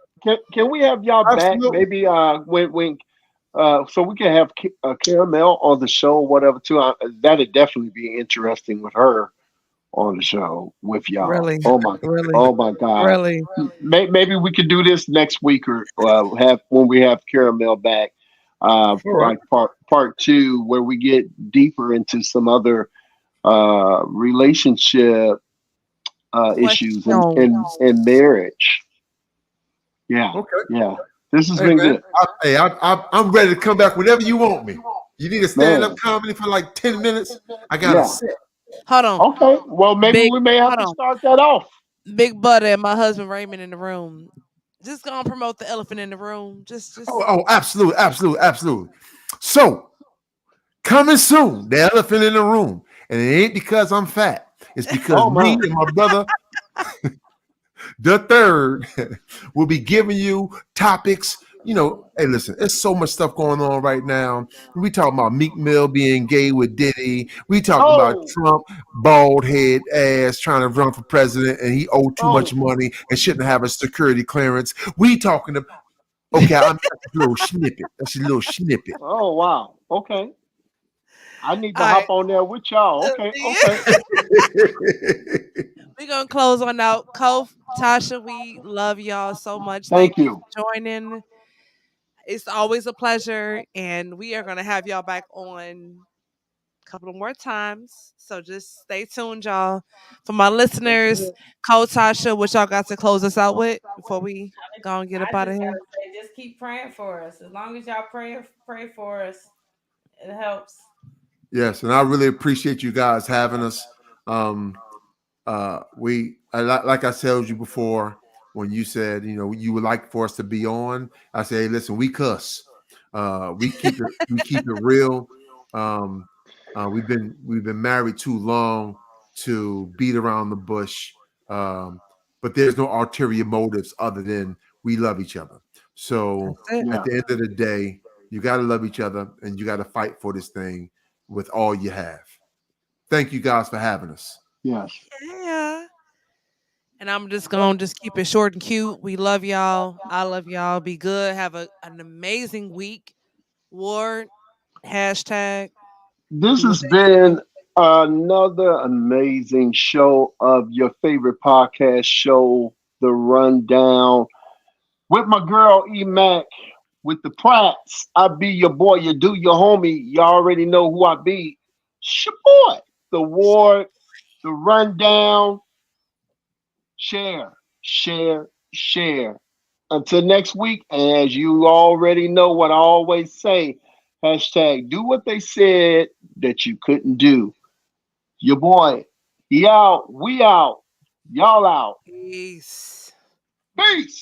Can we have y'all back? Absolutely. Maybe when so we can have Caramel on the show, whatever. Too. That'd definitely be interesting with her on the show with y'all. Really, really, Oh my God. really. Maybe we could do this next week, or have when we have Caramel back, All for right. like part two, where we get deeper into some other relationship issues and Questions. marriage. Yeah, Okay. yeah. This has Hey been man, good, I'm ready to come back whenever you want me. You need a stand up man. comedy for like 10 minutes. I got a Yeah. set. Hold on, Okay. Well, maybe big. we may have Hold to on, start that off. big butter and my husband Raymond in the room. Just gonna promote the elephant in the room. Oh, Just. oh, absolutely, absolutely, absolutely. So coming soon, the elephant in the room, and it ain't because I'm fat. It's because Oh me my. and my brother, the third, will be giving you topics. Hey, listen, there's so much stuff going on right now. We talking about Meek Mill being gay with Diddy. We talking about Oh. Trump, bald head ass, trying to run for president, and he owed too much Oh. money and shouldn't have a security clearance. We talking about, okay, that's a little snippet. That's a little snippet. Oh wow. Okay. I need to All right. hop on there with y'all. Okay. Okay. Yeah. We're gonna close on out. Kof, Tasha, we love y'all so much. Thank Thank you you. for joining. It's always a pleasure, and we are gonna have y'all back on a couple more times. So just stay tuned, y'all. For my That's listeners, it. Ko Tasha, what y'all got to close us out with before we go and get up I out of just here? gotta say, just keep praying for us. As long as y'all pray for us, it helps. Yes, and I really appreciate you guys having us. Um, like I told you before, when you said you would like for us to be on, I say, hey, listen, we cuss, we keep it real. Um, we've been married too long to beat around the bush, but there's no ulterior motives other than we love each other. So That's it. at Yeah. the end of the day, you got to love each other and you got to fight for this thing with all you have. Thank you guys for having us. Yes. Yeah. And I'm just gonna just keep it short and cute. We love y'all. I love y'all. Be good. Have an amazing week. Ward hashtag This do what has they do. been another amazing show of your favorite podcast show, The Rundown, with my girl E Mac, with the Prats. I be your boy, you do your homie. You already know who I be. It's your boy, The Ward, The Rundown. Share, share, share. Until next week, as you already know what I always say, hashtag do what they said that you couldn't do. Your boy, he out, we out, y'all out. Peace. Peace.